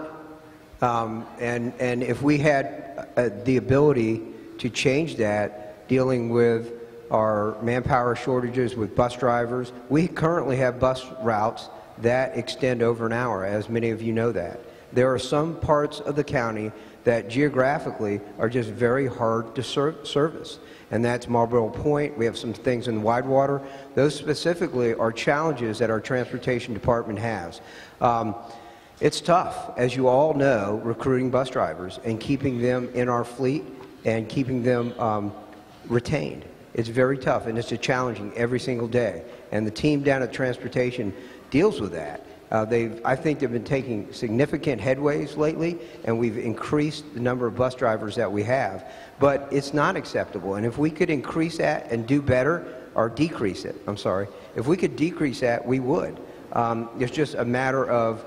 And if we had the ability to change that, dealing with our manpower shortages with bus drivers, we currently have bus routes that extend over an hour, as many of you know that. There are some parts of the county that geographically are just very hard to service, and that's Marlboro Point. We have some things in Widewater. Those specifically are challenges that our transportation department has. It's tough, as you all know, recruiting bus drivers and keeping them in our fleet and keeping them retained. It's very tough, and it's challenging every single day. And the team down at Transportation deals with that. I think they've been taking significant headways lately, and we've increased the number of bus drivers that we have. But it's not acceptable, and if we could increase that and do better, or decrease it, I'm sorry, if we could decrease that, we would. It's just a matter of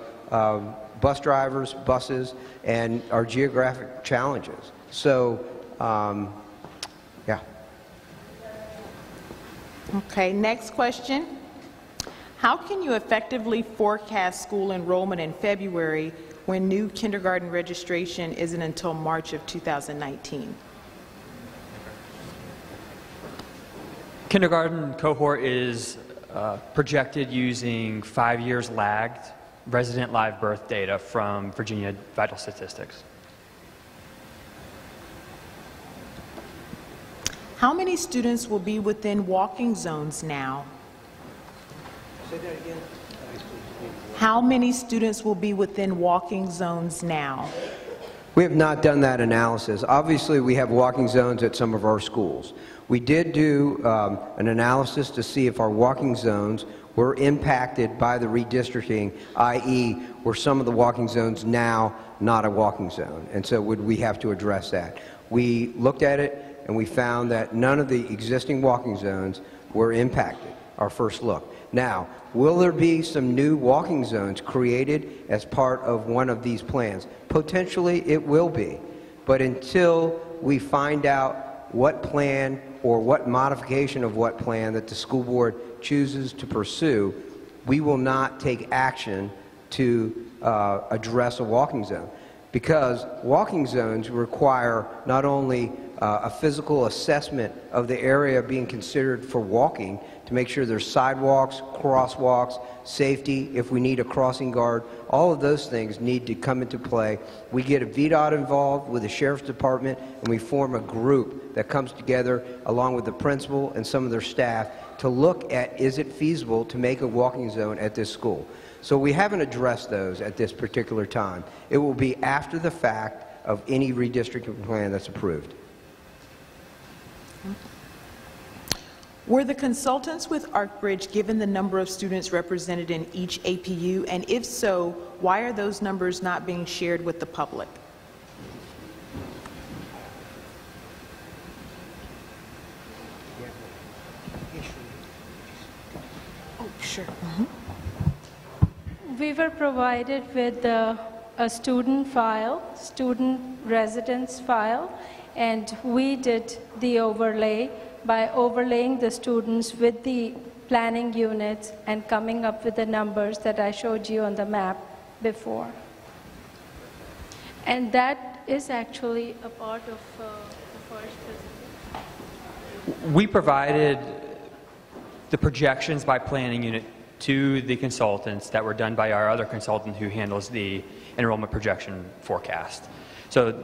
bus drivers, buses, and our geographic challenges. So, yeah. Okay, next question. How can you effectively forecast school enrollment in February when new kindergarten registration isn't until March of 2019? Kindergarten cohort is projected using 5 years lagged resident live birth data from Virginia Vital Statistics. How many students will be within walking zones now? Say that again. How many students will be within walking zones now? We have not done that analysis. Obviously, we have walking zones at some of our schools. We did do an analysis to see if our walking zones were impacted by the redistricting, i.e., were some of the walking zones now not a walking zone? And so would we have to address that? We looked at it, and we found that none of the existing walking zones were impacted, our first look. Now, will there be some new walking zones created as part of one of these plans? Potentially it will be, but until we find out what plan or what modification of what plan that the school board chooses to pursue, we will not take action to address a walking zone. Because walking zones require not only a physical assessment of the area being considered for walking to make sure there's sidewalks, crosswalks, safety, if we need a crossing guard, all of those things need to come into play. We get a VDOT involved with the Sheriff's Department, and we form a group that comes together along with the principal and some of their staff to look at, is it feasible to make a walking zone at this school? So we haven't addressed those at this particular time. It will be after the fact of any redistricting plan that's approved. Were the consultants with Arkbridge given the number of students represented in each APU? And if so, why are those numbers not being shared with the public? Oh, sure. We were provided with a student file, student residence file, and we did the overlay by overlaying the students with the planning units and coming up with the numbers that I showed you on the map. before. And that is actually a part of the first presentation. We provided the projections by planning unit to the consultants that were done by our other consultant who handles the enrollment projection forecast. So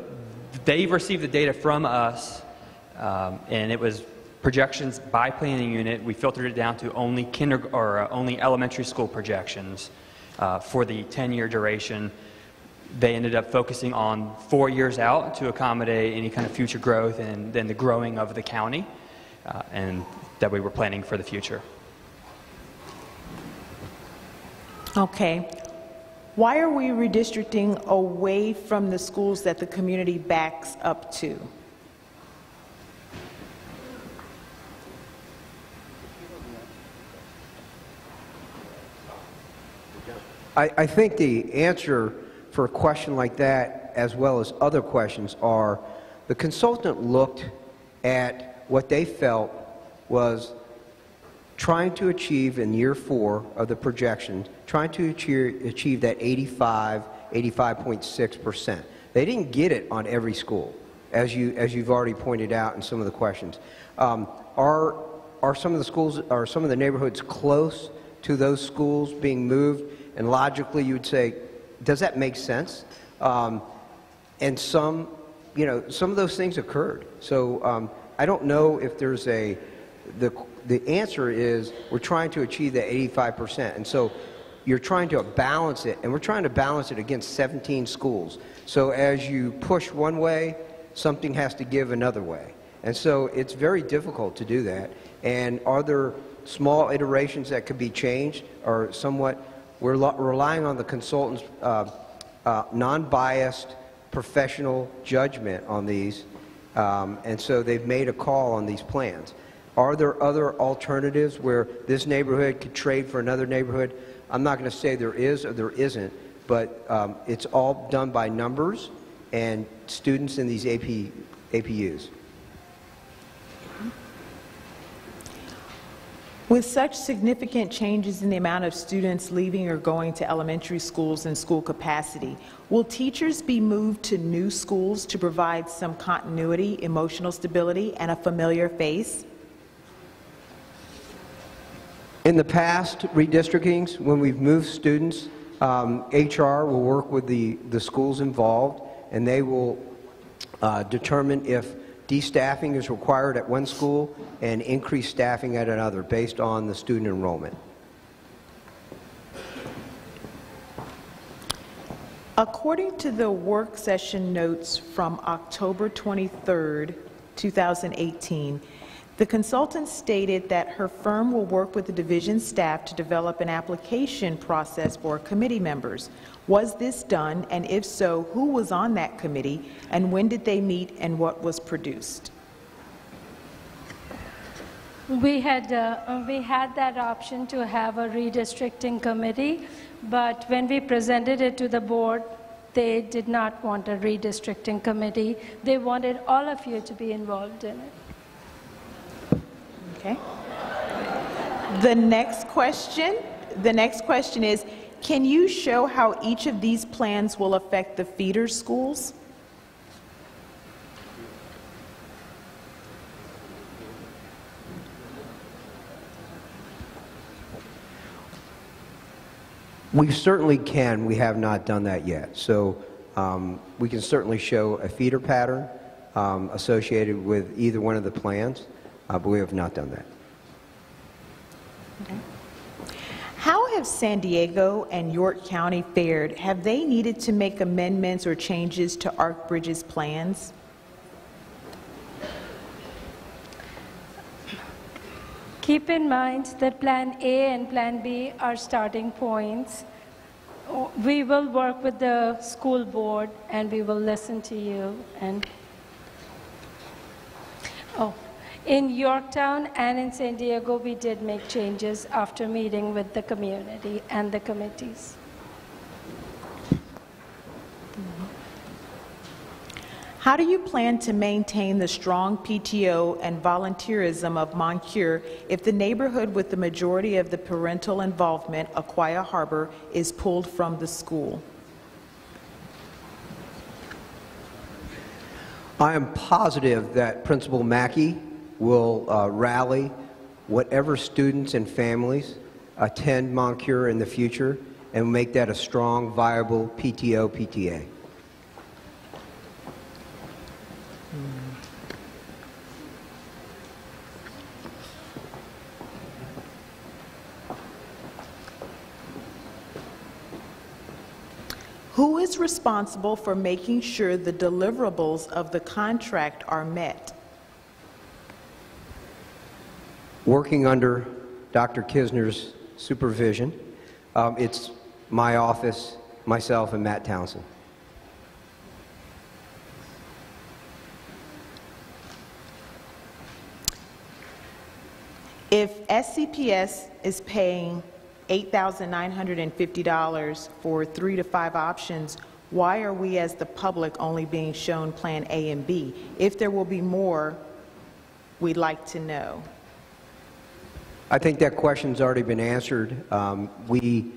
they've received the data from us, and it was projections by planning unit. We filtered it down to only only elementary school projections for the 10-year duration. They ended up focusing on 4 years out to accommodate any kind of future growth and then the growing of the county, and that we were planning for the future. Okay. Why are we redistricting away from the schools that the community backs up to? I think the answer for a question like that, as well as other questions, are the consultant looked at what they felt was trying to achieve in year 4 of the projection, trying to achieve that 85.6%. They didn't get it on every school, as you've already pointed out in some of the questions. Are some of the schools, are some of the neighborhoods close to those schools being moved? And logically, you would say, does that make sense? And some, some of those things occurred. So I don't know if there's the answer is we're trying to achieve that 85%. And so you're trying to balance it, and we're trying to balance it against 17 schools. So as you push one way, something has to give another way. And so it's very difficult to do that. And are there small iterations that could be changed, or somewhat? We're relying on the consultant's non-biased professional judgment on these, and so they've made a call on these plans. Are there other alternatives where this neighborhood could trade for another neighborhood? I'm not going to say there is or there isn't, but it's all done by numbers and students in these APUs. With such significant changes in the amount of students leaving or going to elementary schools and school capacity, will teachers be moved to new schools to provide some continuity, emotional stability, and a familiar face? In the past redistrictings, when we've moved students, HR will work with the schools involved, and they will determine if destaffing is required at one school and increased staffing at another based on the student enrollment. According to the work session notes from October 23rd, 2018, the consultant stated that her firm will work with the division staff to develop an application process for committee members. Was this done, and if so, who was on that committee, and when did they meet, and what was produced? We had that option to have a redistricting committee, but when we presented it to the board, they did not want a redistricting committee. They wanted all of you to be involved in it. Okay. The next question is, can you show how each of these plans will affect the feeder schools? We certainly can. We have not done that yet. So we can certainly show a feeder pattern associated with either one of the plans, but we have not done that. Okay. How have San Diego and York County fared? Have they needed to make amendments or changes to Arc Bridge's plans? Keep in mind that Plan A and Plan B are starting points. We will work with the school board, and we will listen to you. In Yorktown and in San Diego, we did make changes after meeting with the community and the committees. How do you plan to maintain the strong PTO and volunteerism of Moncure if the neighborhood with the majority of the parental involvement, Aquia Harbor, is pulled from the school? I am positive that Principal Mackey will rally whatever students and families attend Moncure in the future and make that a strong, viable PTO-PTA. Who is responsible for making sure the deliverables of the contract are met? Working under Dr. Kisner's supervision, it's my office, myself, and Matt Townsend. If SCPS is paying $8,950 for 3 to 5 options, why are we as the public only being shown Plan A and B? If there will be more, we'd like to know. I think that question's already been answered. We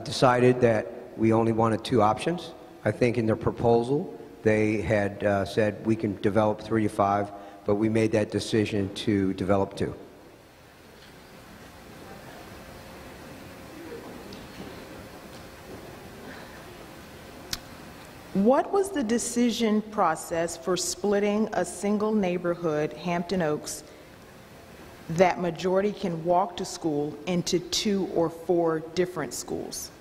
decided that we only wanted 2 options. I think in their proposal, they had said we can develop 3 to 5, but we made that decision to develop 2. What was the decision process for splitting a single neighborhood, Hampton Oaks, that majority can walk to school into 2 or 4 different schools?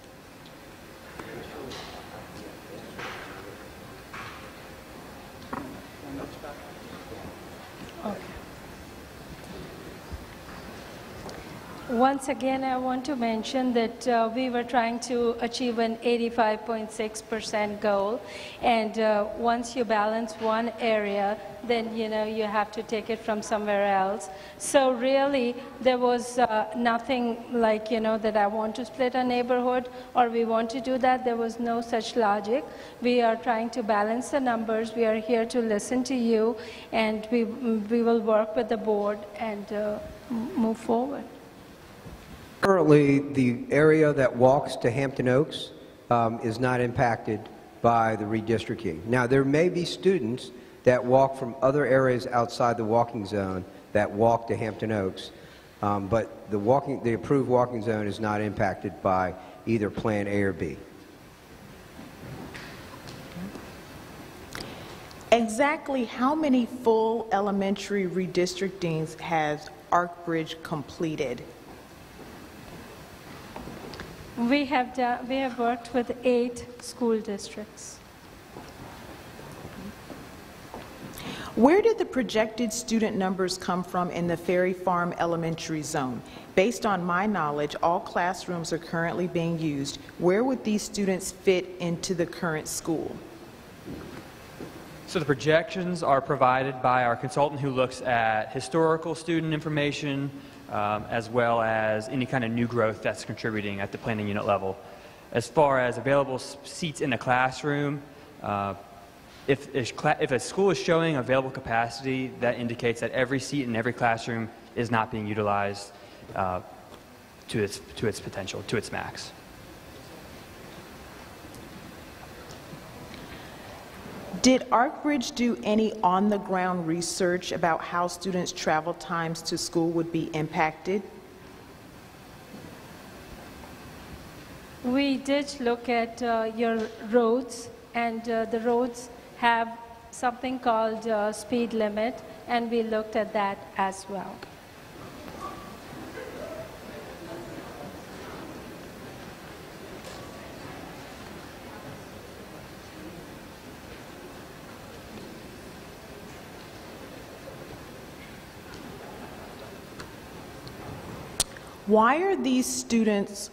Once again, I want to mention that we were trying to achieve an 85.6% goal, and once you balance one area, then you have to take it from somewhere else. So really, there was nothing like that I want to split a neighborhood or we want to do that. There was no such logic. We are trying to balance the numbers. We are here to listen to you, and we will work with the board and move forward. Currently, the area that walks to Hampton Oaks is not impacted by the redistricting. Now, there may be students that walk from other areas outside the walking zone that walk to Hampton Oaks, but the approved walking zone is not impacted by either Plan A or B. Exactly how many full elementary redistrictings has Arkbridge completed? We have worked with 8 school districts. Where did the projected student numbers come from in the Ferry Farm Elementary Zone? Based on my knowledge, all classrooms are currently being used. Where would these students fit into the current school? So the projections are provided by our consultant who looks at historical student information, as well as any kind of new growth that's contributing at the planning unit level. As far as available seats in a classroom, if a school is showing available capacity, that indicates that every seat in every classroom is not being utilized to its potential, to its max. Did Arkbridge do any on-the-ground research about how students' travel times to school would be impacted? We did look at your roads, and the roads have something called speed limit, and we looked at that as well. Why are these students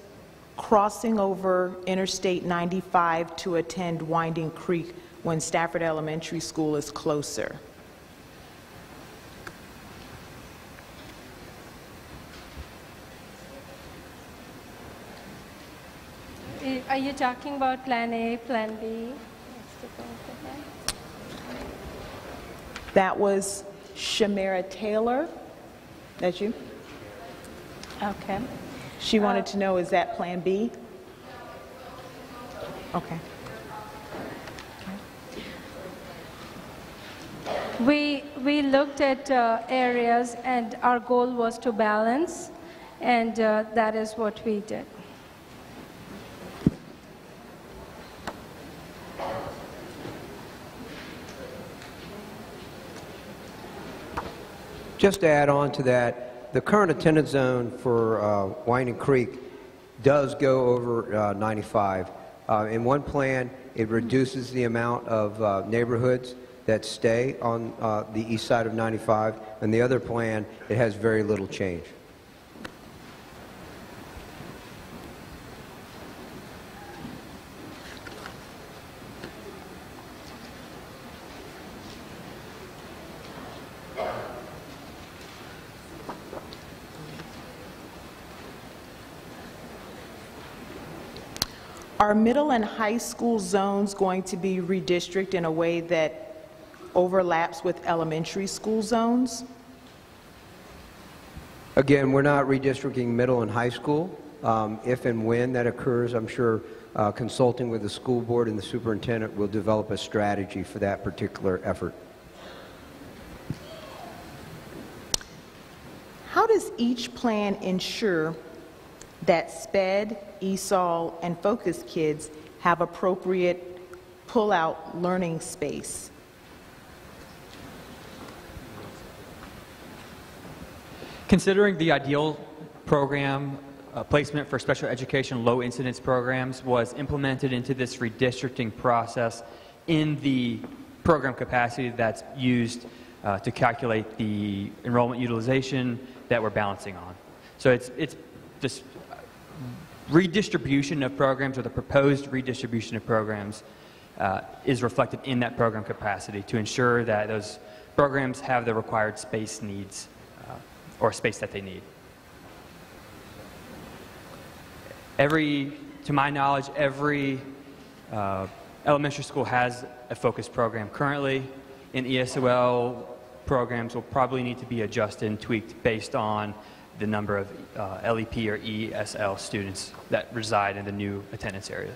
crossing over Interstate 95 to attend Winding Creek when Stafford Elementary School is closer? Are you talking about Plan A, Plan B? That was Shamara Taylor. That's you? Okay. She wanted to know, is that Plan B? Okay. We looked at areas, and our goal was to balance, and that is what we did. Just to add on to that, the current attendance zone for Winding Creek does go over 95. In one plan, it reduces the amount of neighborhoods that stay on the east side of 95, and the other plan, it has very little change. Are middle and high school zones going to be redistricted in a way that overlaps with elementary school zones? Again, we're not redistricting middle and high school. If and when that occurs, I'm sure consulting with the school board and the superintendent will develop a strategy for that particular effort. How does each plan ensure that SPED, ESOL, and Focus kids have appropriate pull-out learning space? Considering the ideal program placement for special education low incidence programs was implemented into this redistricting process in the program capacity that's used to calculate the enrollment utilization that we're balancing on. So it's this redistribution of programs, or the proposed redistribution of programs, is reflected in that program capacity to ensure that those programs have the required space needs or space that they need. To my knowledge, every elementary school has a focused program currently. In ESOL, programs will probably need to be adjusted and tweaked based on the number of LEP or ESL students that reside in the new attendance area.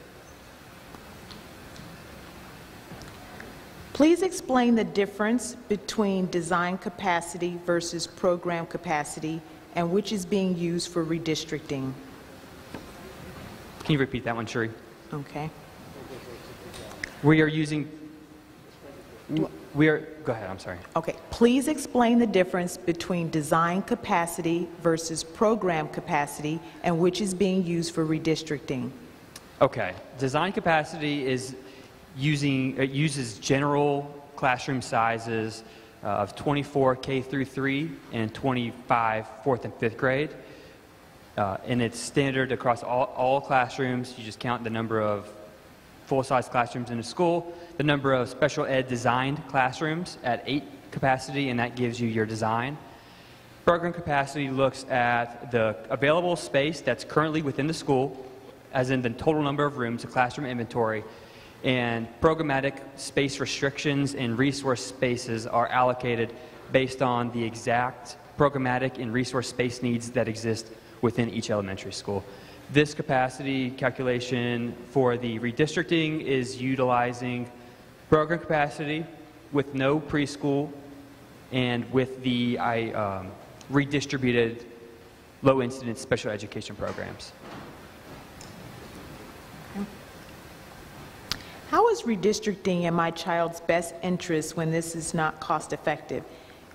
Please explain the difference between design capacity versus program capacity, and which is being used for redistricting. Can you repeat that one, Shuri? Okay. Go ahead, I'm sorry. Okay. Please explain the difference between design capacity versus program capacity, and which is being used for redistricting. Okay. Design capacity is uses general classroom sizes of 24 K through 3 and 25 4th and 5th grade. And it's standard across all classrooms. You just count the number of full-size classrooms in a school, the number of special ed designed classrooms at 8 capacity, and that gives you your design. Program capacity looks at the available space that's currently within the school, as in the total number of rooms, the classroom inventory, and programmatic space restrictions and resource spaces are allocated based on the exact programmatic and resource space needs that exist within each elementary school. This capacity calculation for the redistricting is utilizing program capacity with no preschool and with the redistributed low incidence special education programs. How is redistricting in my child's best interest when this is not cost effective?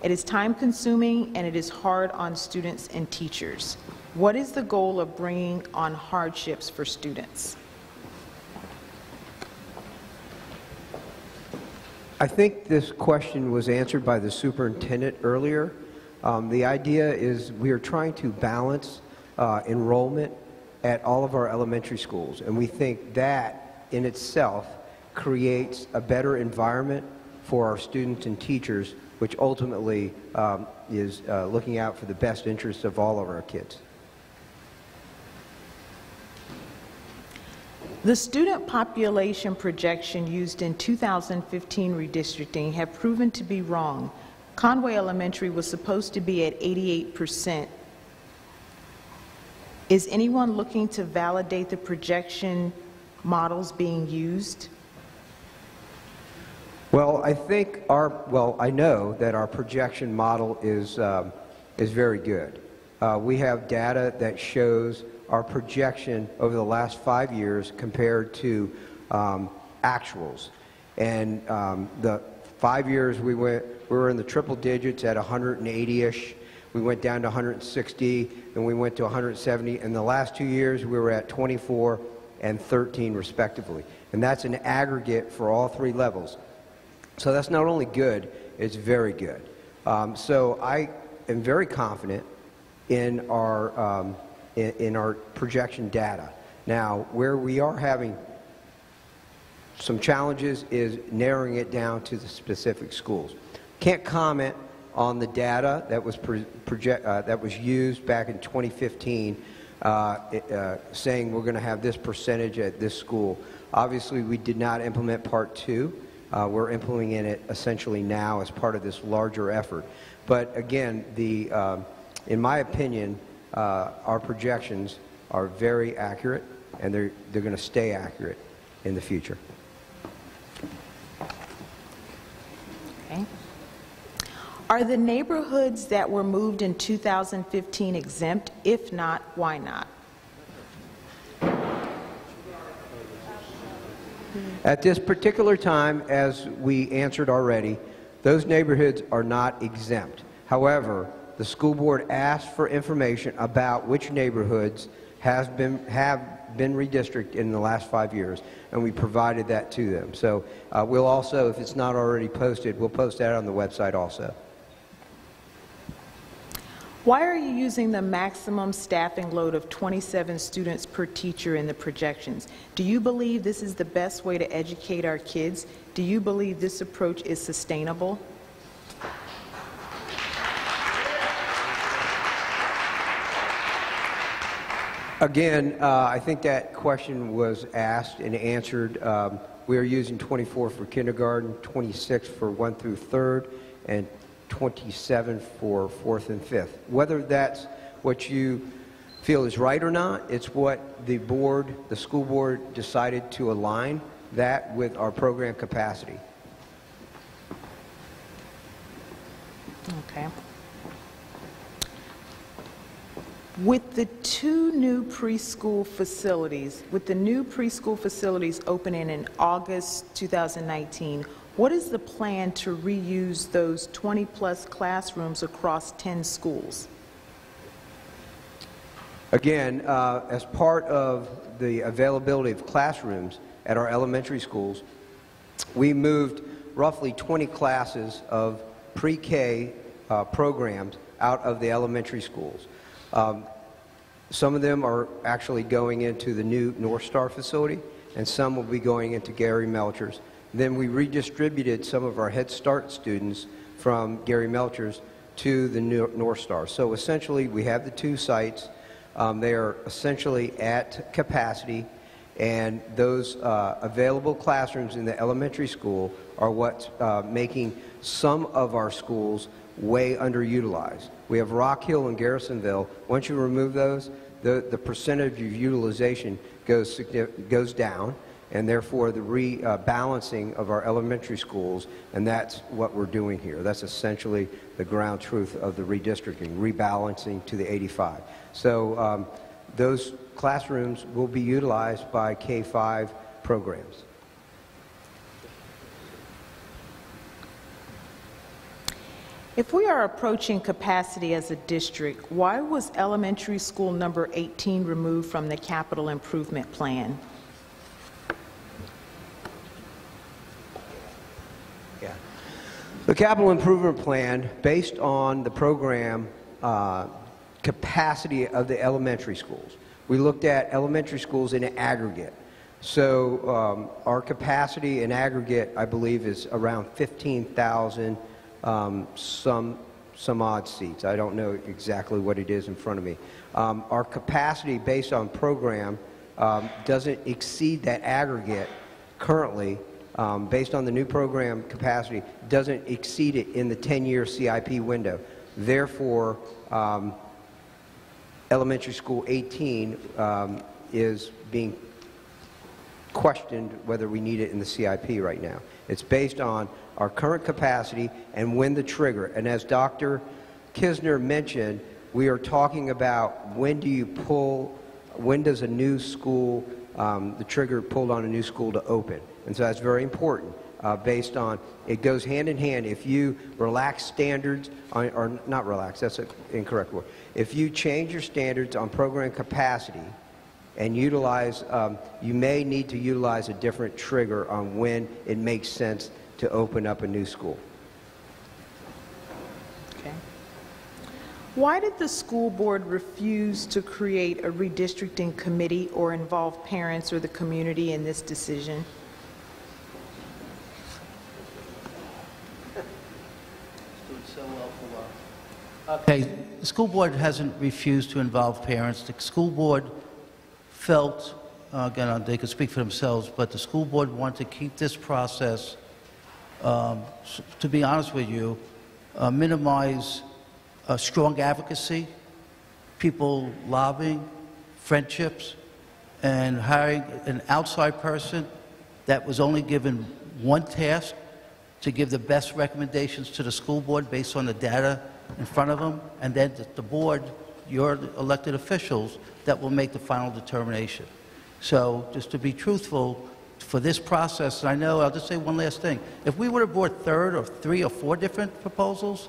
It is time consuming and it is hard on students and teachers. What is the goal of bringing on hardships for students? I think this question was answered by the superintendent earlier. The idea is we are trying to balance enrollment at all of our elementary schools, and we think that in itself creates a better environment for our students and teachers, which ultimately is looking out for the best interests of all of our kids. The student population projection used in 2015 redistricting have proven to be wrong. Conway Elementary was supposed to be at 88%. Is anyone looking to validate the projection models being used? Well, I know that our projection model is very good. We have data that shows our projection over the last 5 years compared to actuals. And the 5 years we were in the triple digits at 180-ish. We went down to 160, then we went to 170. And the last 2 years we were at 24 and 13 respectively. And that's an aggregate for all three levels. So that's not only good, it's very good. So I am very confident in our projection data. Now, where we are having some challenges is narrowing it down to the specific schools. Can't comment on the data that was used back in 2015, saying we're going to have this percentage at this school. Obviously, we did not implement Part 2. We're implementing it essentially now as part of this larger effort. But again, in my opinion, our projections are very accurate, and they're going to stay accurate in the future. Okay. Are the neighborhoods that were moved in 2015 exempt? If not, why not? At this particular time, as we answered already, those neighborhoods are not exempt. However, the school board asked for information about which neighborhoods have been redistricted in the last 5 years, and we provided that to them. So we'll also, if it's not already posted, we'll post that on the website also. Why are you using the maximum staffing load of 27 students per teacher in the projections? Do you believe this is the best way to educate our kids? Do you believe this approach is sustainable? Again, I think that question was asked and answered. We are using 24 for kindergarten, 26 for 1 through 3rd, and 27 for 4th and 5th. Whether that's what you feel is right or not, it's what the school board decided to align that with our program capacity. Okay. With the new preschool facilities opening in August 2019, what is the plan to reuse those 20-plus classrooms across 10 schools? Again, as part of the availability of classrooms at our elementary schools, we moved roughly 20 classes of pre-K programs out of the elementary schools. Some of them are actually going into the new North Star facility, and some will be going into Gary Melcher's. Then we redistributed some of our Head Start students from Gary Melcher's to the North Star. So essentially, we have the two sites. They are essentially at capacity, and those available classrooms in the elementary school are what's making some of our schools way underutilized. We have Rock Hill and Garrisonville. Once you remove those, the percentage of utilization goes down, and therefore the rebalancing of our elementary schools, and that's what we're doing here. That's essentially the ground truth of the redistricting, rebalancing to the 85. So those classrooms will be utilized by K-5 programs. If we are approaching capacity as a district, why was elementary school number 18 removed from the capital improvement plan? Yeah. The capital improvement plan, based on the program capacity of the elementary schools, we looked at elementary schools in aggregate. So our capacity in aggregate, I believe, is around 15,000 some odd seats. I don't know exactly what it is in front of me. Our capacity based on program doesn't exceed that aggregate currently, based on the new program capacity, doesn't exceed it in the 10-year CIP window. Therefore, elementary school 18 is being questioned whether we need it in the CIP right now. It's based on our current capacity and when the trigger. And as Dr. Kisner mentioned, we are talking about when does a new school, the trigger pulled on a new school to open. And so that's very important, based on, it goes hand in hand. If you relax standards, or not relax, that's an incorrect word. If you change your standards on program capacity and utilize, you may need to utilize a different trigger on when it makes sense to open up a new school. Okay. Why did the school board refuse to create a redistricting committee or involve parents or the community in this decision? Okay, the school board hasn't refused to involve parents. The school board felt, again, they could speak for themselves, but the school board wanted to keep this process, to be honest with you, minimize strong advocacy, people lobbying, friendships, and hiring an outside person that was only given one task to give the best recommendations to the school board based on the data in front of them, and then the board, your elected officials, that will make the final determination. So just to be truthful, for this process, and I know, I'll just say one last thing. If we would have brought third or three or four different proposals,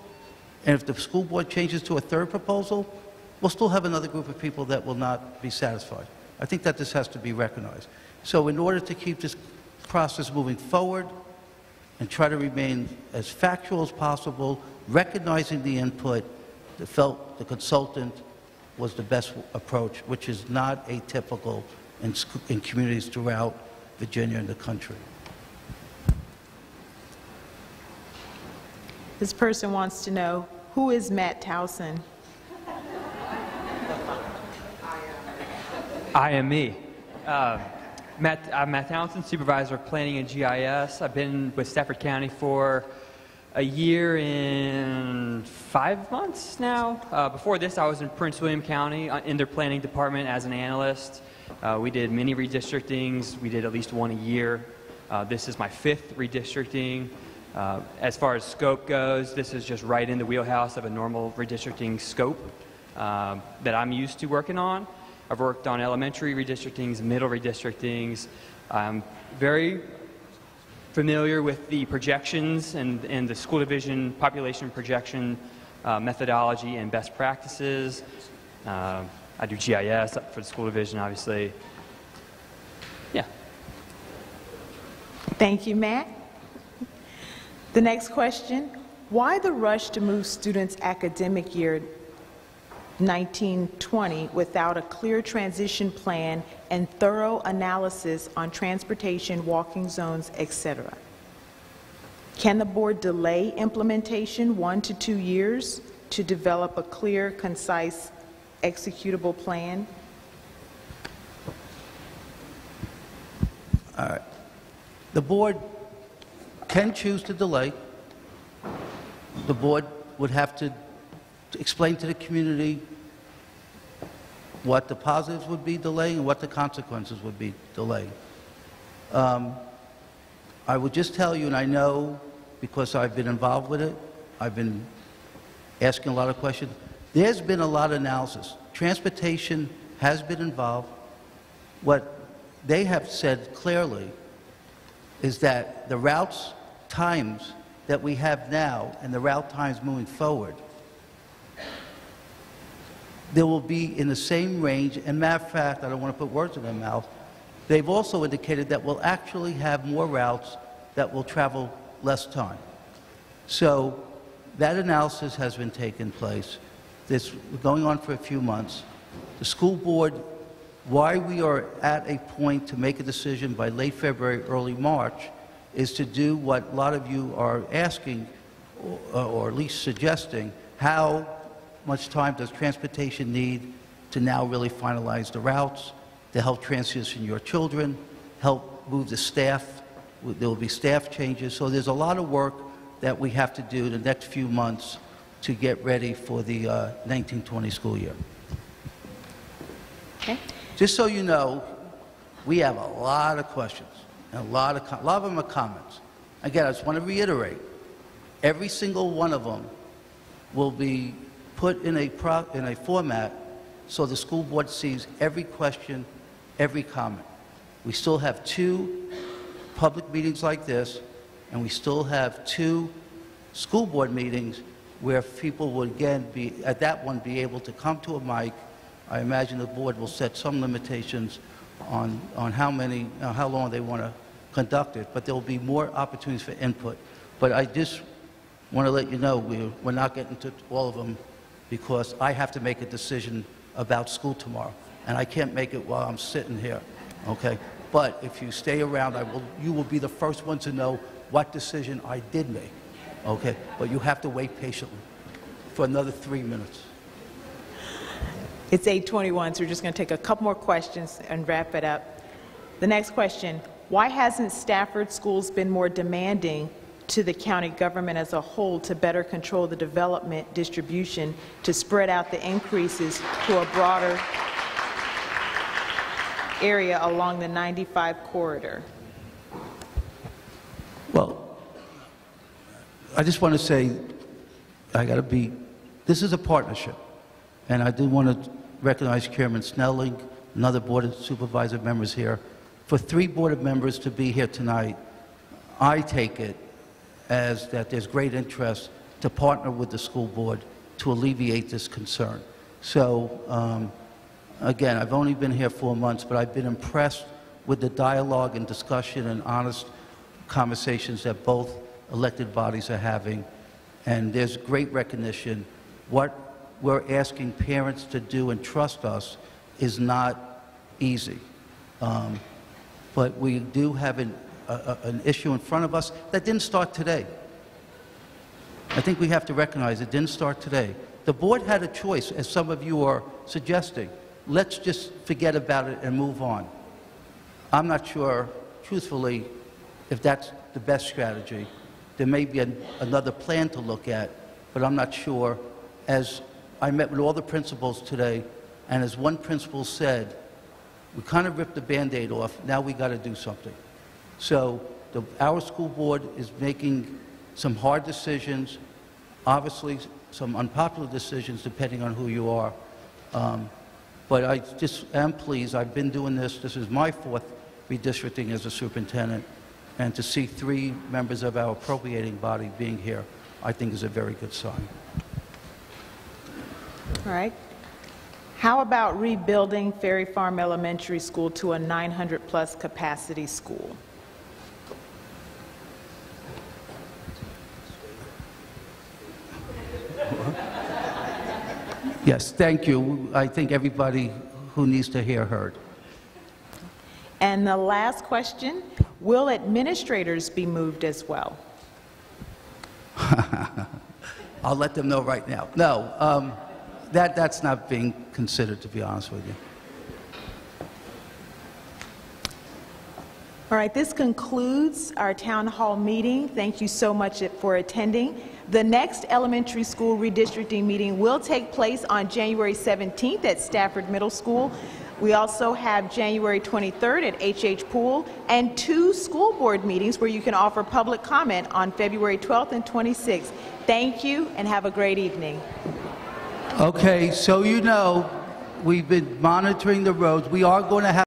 and if the school board changes to a third proposal, we'll still have another group of people that will not be satisfied. I think that this has to be recognized. So in order to keep this process moving forward and try to remain as factual as possible, recognizing the input, they felt the consultant was the best approach, which is not atypical in communities throughout Virginia and the country. This person wants to know, who is Matt Towson? I am me. I'm Matt Townsend, Supervisor of Planning and GIS. I've been with Stafford County for a year and 5 months now. Before this, I was in Prince William County in their planning department as an analyst. We did many redistrictings. We did at least one a year. This is my 5th redistricting. As far as scope goes, this is just right in the wheelhouse of a normal redistricting scope that I'm used to working on. I've worked on elementary redistrictings, middle redistrictings. I'm very familiar with the projections and the school division population projection methodology and best practices. I do GIS for the school division, obviously. Yeah. Thank you, Matt. The next question, why the rush to move students' academic year 1920 without a clear transition plan and thorough analysis on transportation, walking zones, etc.? Can the board delay implementation 1 to 2 years to develop a clear, concise, executable plan? All right. The board can choose to delay. The board would have to explain to the community what the positives would be delaying and what the consequences would be delaying. I would just tell you, and I know because I've been involved with it, I've been asking a lot of questions, there's been a lot of analysis. Transportation has been involved. What they have said clearly is that the routes times that we have now and the route times moving forward, they will be in the same range. And matter of fact, I don't want to put words in their mouth, they've also indicated that we'll actually have more routes that will travel less time. So that analysis has been taking place. This going on for a few months. The school board, why we are at a point to make a decision by late February, early March, is to do what a lot of you are asking, or at least suggesting, how much time does transportation need to now really finalize the routes to help transition your children, help move the staff. There will be staff changes. So there's a lot of work that we have to do the next few months to get ready for the 1920 school year. Okay. Just so you know, we have a lot of questions, and a lot of them are comments. Again, I just want to reiterate, every single one of them will be put in a format so the school board sees every question, every comment. We still have 2 public meetings like this, and we still have 2 school board meetings where people will again be, at that one, be able to come to a mic. I imagine the board will set some limitations on how long they want to conduct it, but there will be more opportunities for input. But I just want to let you know we're not getting to all of them because I have to make a decision about school tomorrow, and I can't make it while I'm sitting here, okay? But if you stay around, you will be the first one to know what decision I did make, okay? But you have to wait patiently for another 3 minutes. It's 8:21, so we're just going to take a couple more questions and wrap it up. The next question, why hasn't Stafford schools been more demanding to the county government as a whole to better control the development distribution to spread out the increases to a broader area along the 95 corridor? Well, I just want to say, this is a partnership. And I do want to recognize Chairman Snelling, another Board of Supervisor members here. For 3 board members to be here tonight, I take it as that there's great interest to partner with the school board to alleviate this concern. So, again, I've only been here 4 months, but I've been impressed with the dialogue and discussion and honest conversations that both elected bodies are having. And there's great recognition. What we're asking parents to do and trust us is not easy. But we do have an issue in front of us that didn't start today. I think we have to recognize it didn't start today. The board had a choice, as some of you are suggesting. Let's just forget about it and move on. I'm not sure, truthfully, if that's the best strategy. There may be another plan to look at, but I'm not sure. As I met with all the principals today, and as one principal said, we kind of ripped the Band-Aid off, now we got to do something. So our school board is making some hard decisions, obviously some unpopular decisions depending on who you are. But I just am pleased. I've been doing this. This is my 4th redistricting as a superintendent. And to see 3 members of our appropriating body being here, I think is a very good sign. All right. How about rebuilding Ferry Farm Elementary School to a 900-plus capacity school? Yes, thank you. I think everybody who needs to hear heard. And the last question, will administrators be moved as well? I'll let them know right now. No, that's not being considered, to be honest with you. All right, this concludes our town hall meeting. Thank you so much for attending. The next elementary school redistricting meeting will take place on January 17th at Stafford Middle School. We also have January 23rd at H.H. Poole and 2 school board meetings where you can offer public comment on February 12th and 26th. Thank you and have a great evening. Okay, so you know, we've been monitoring the roads. We are going to have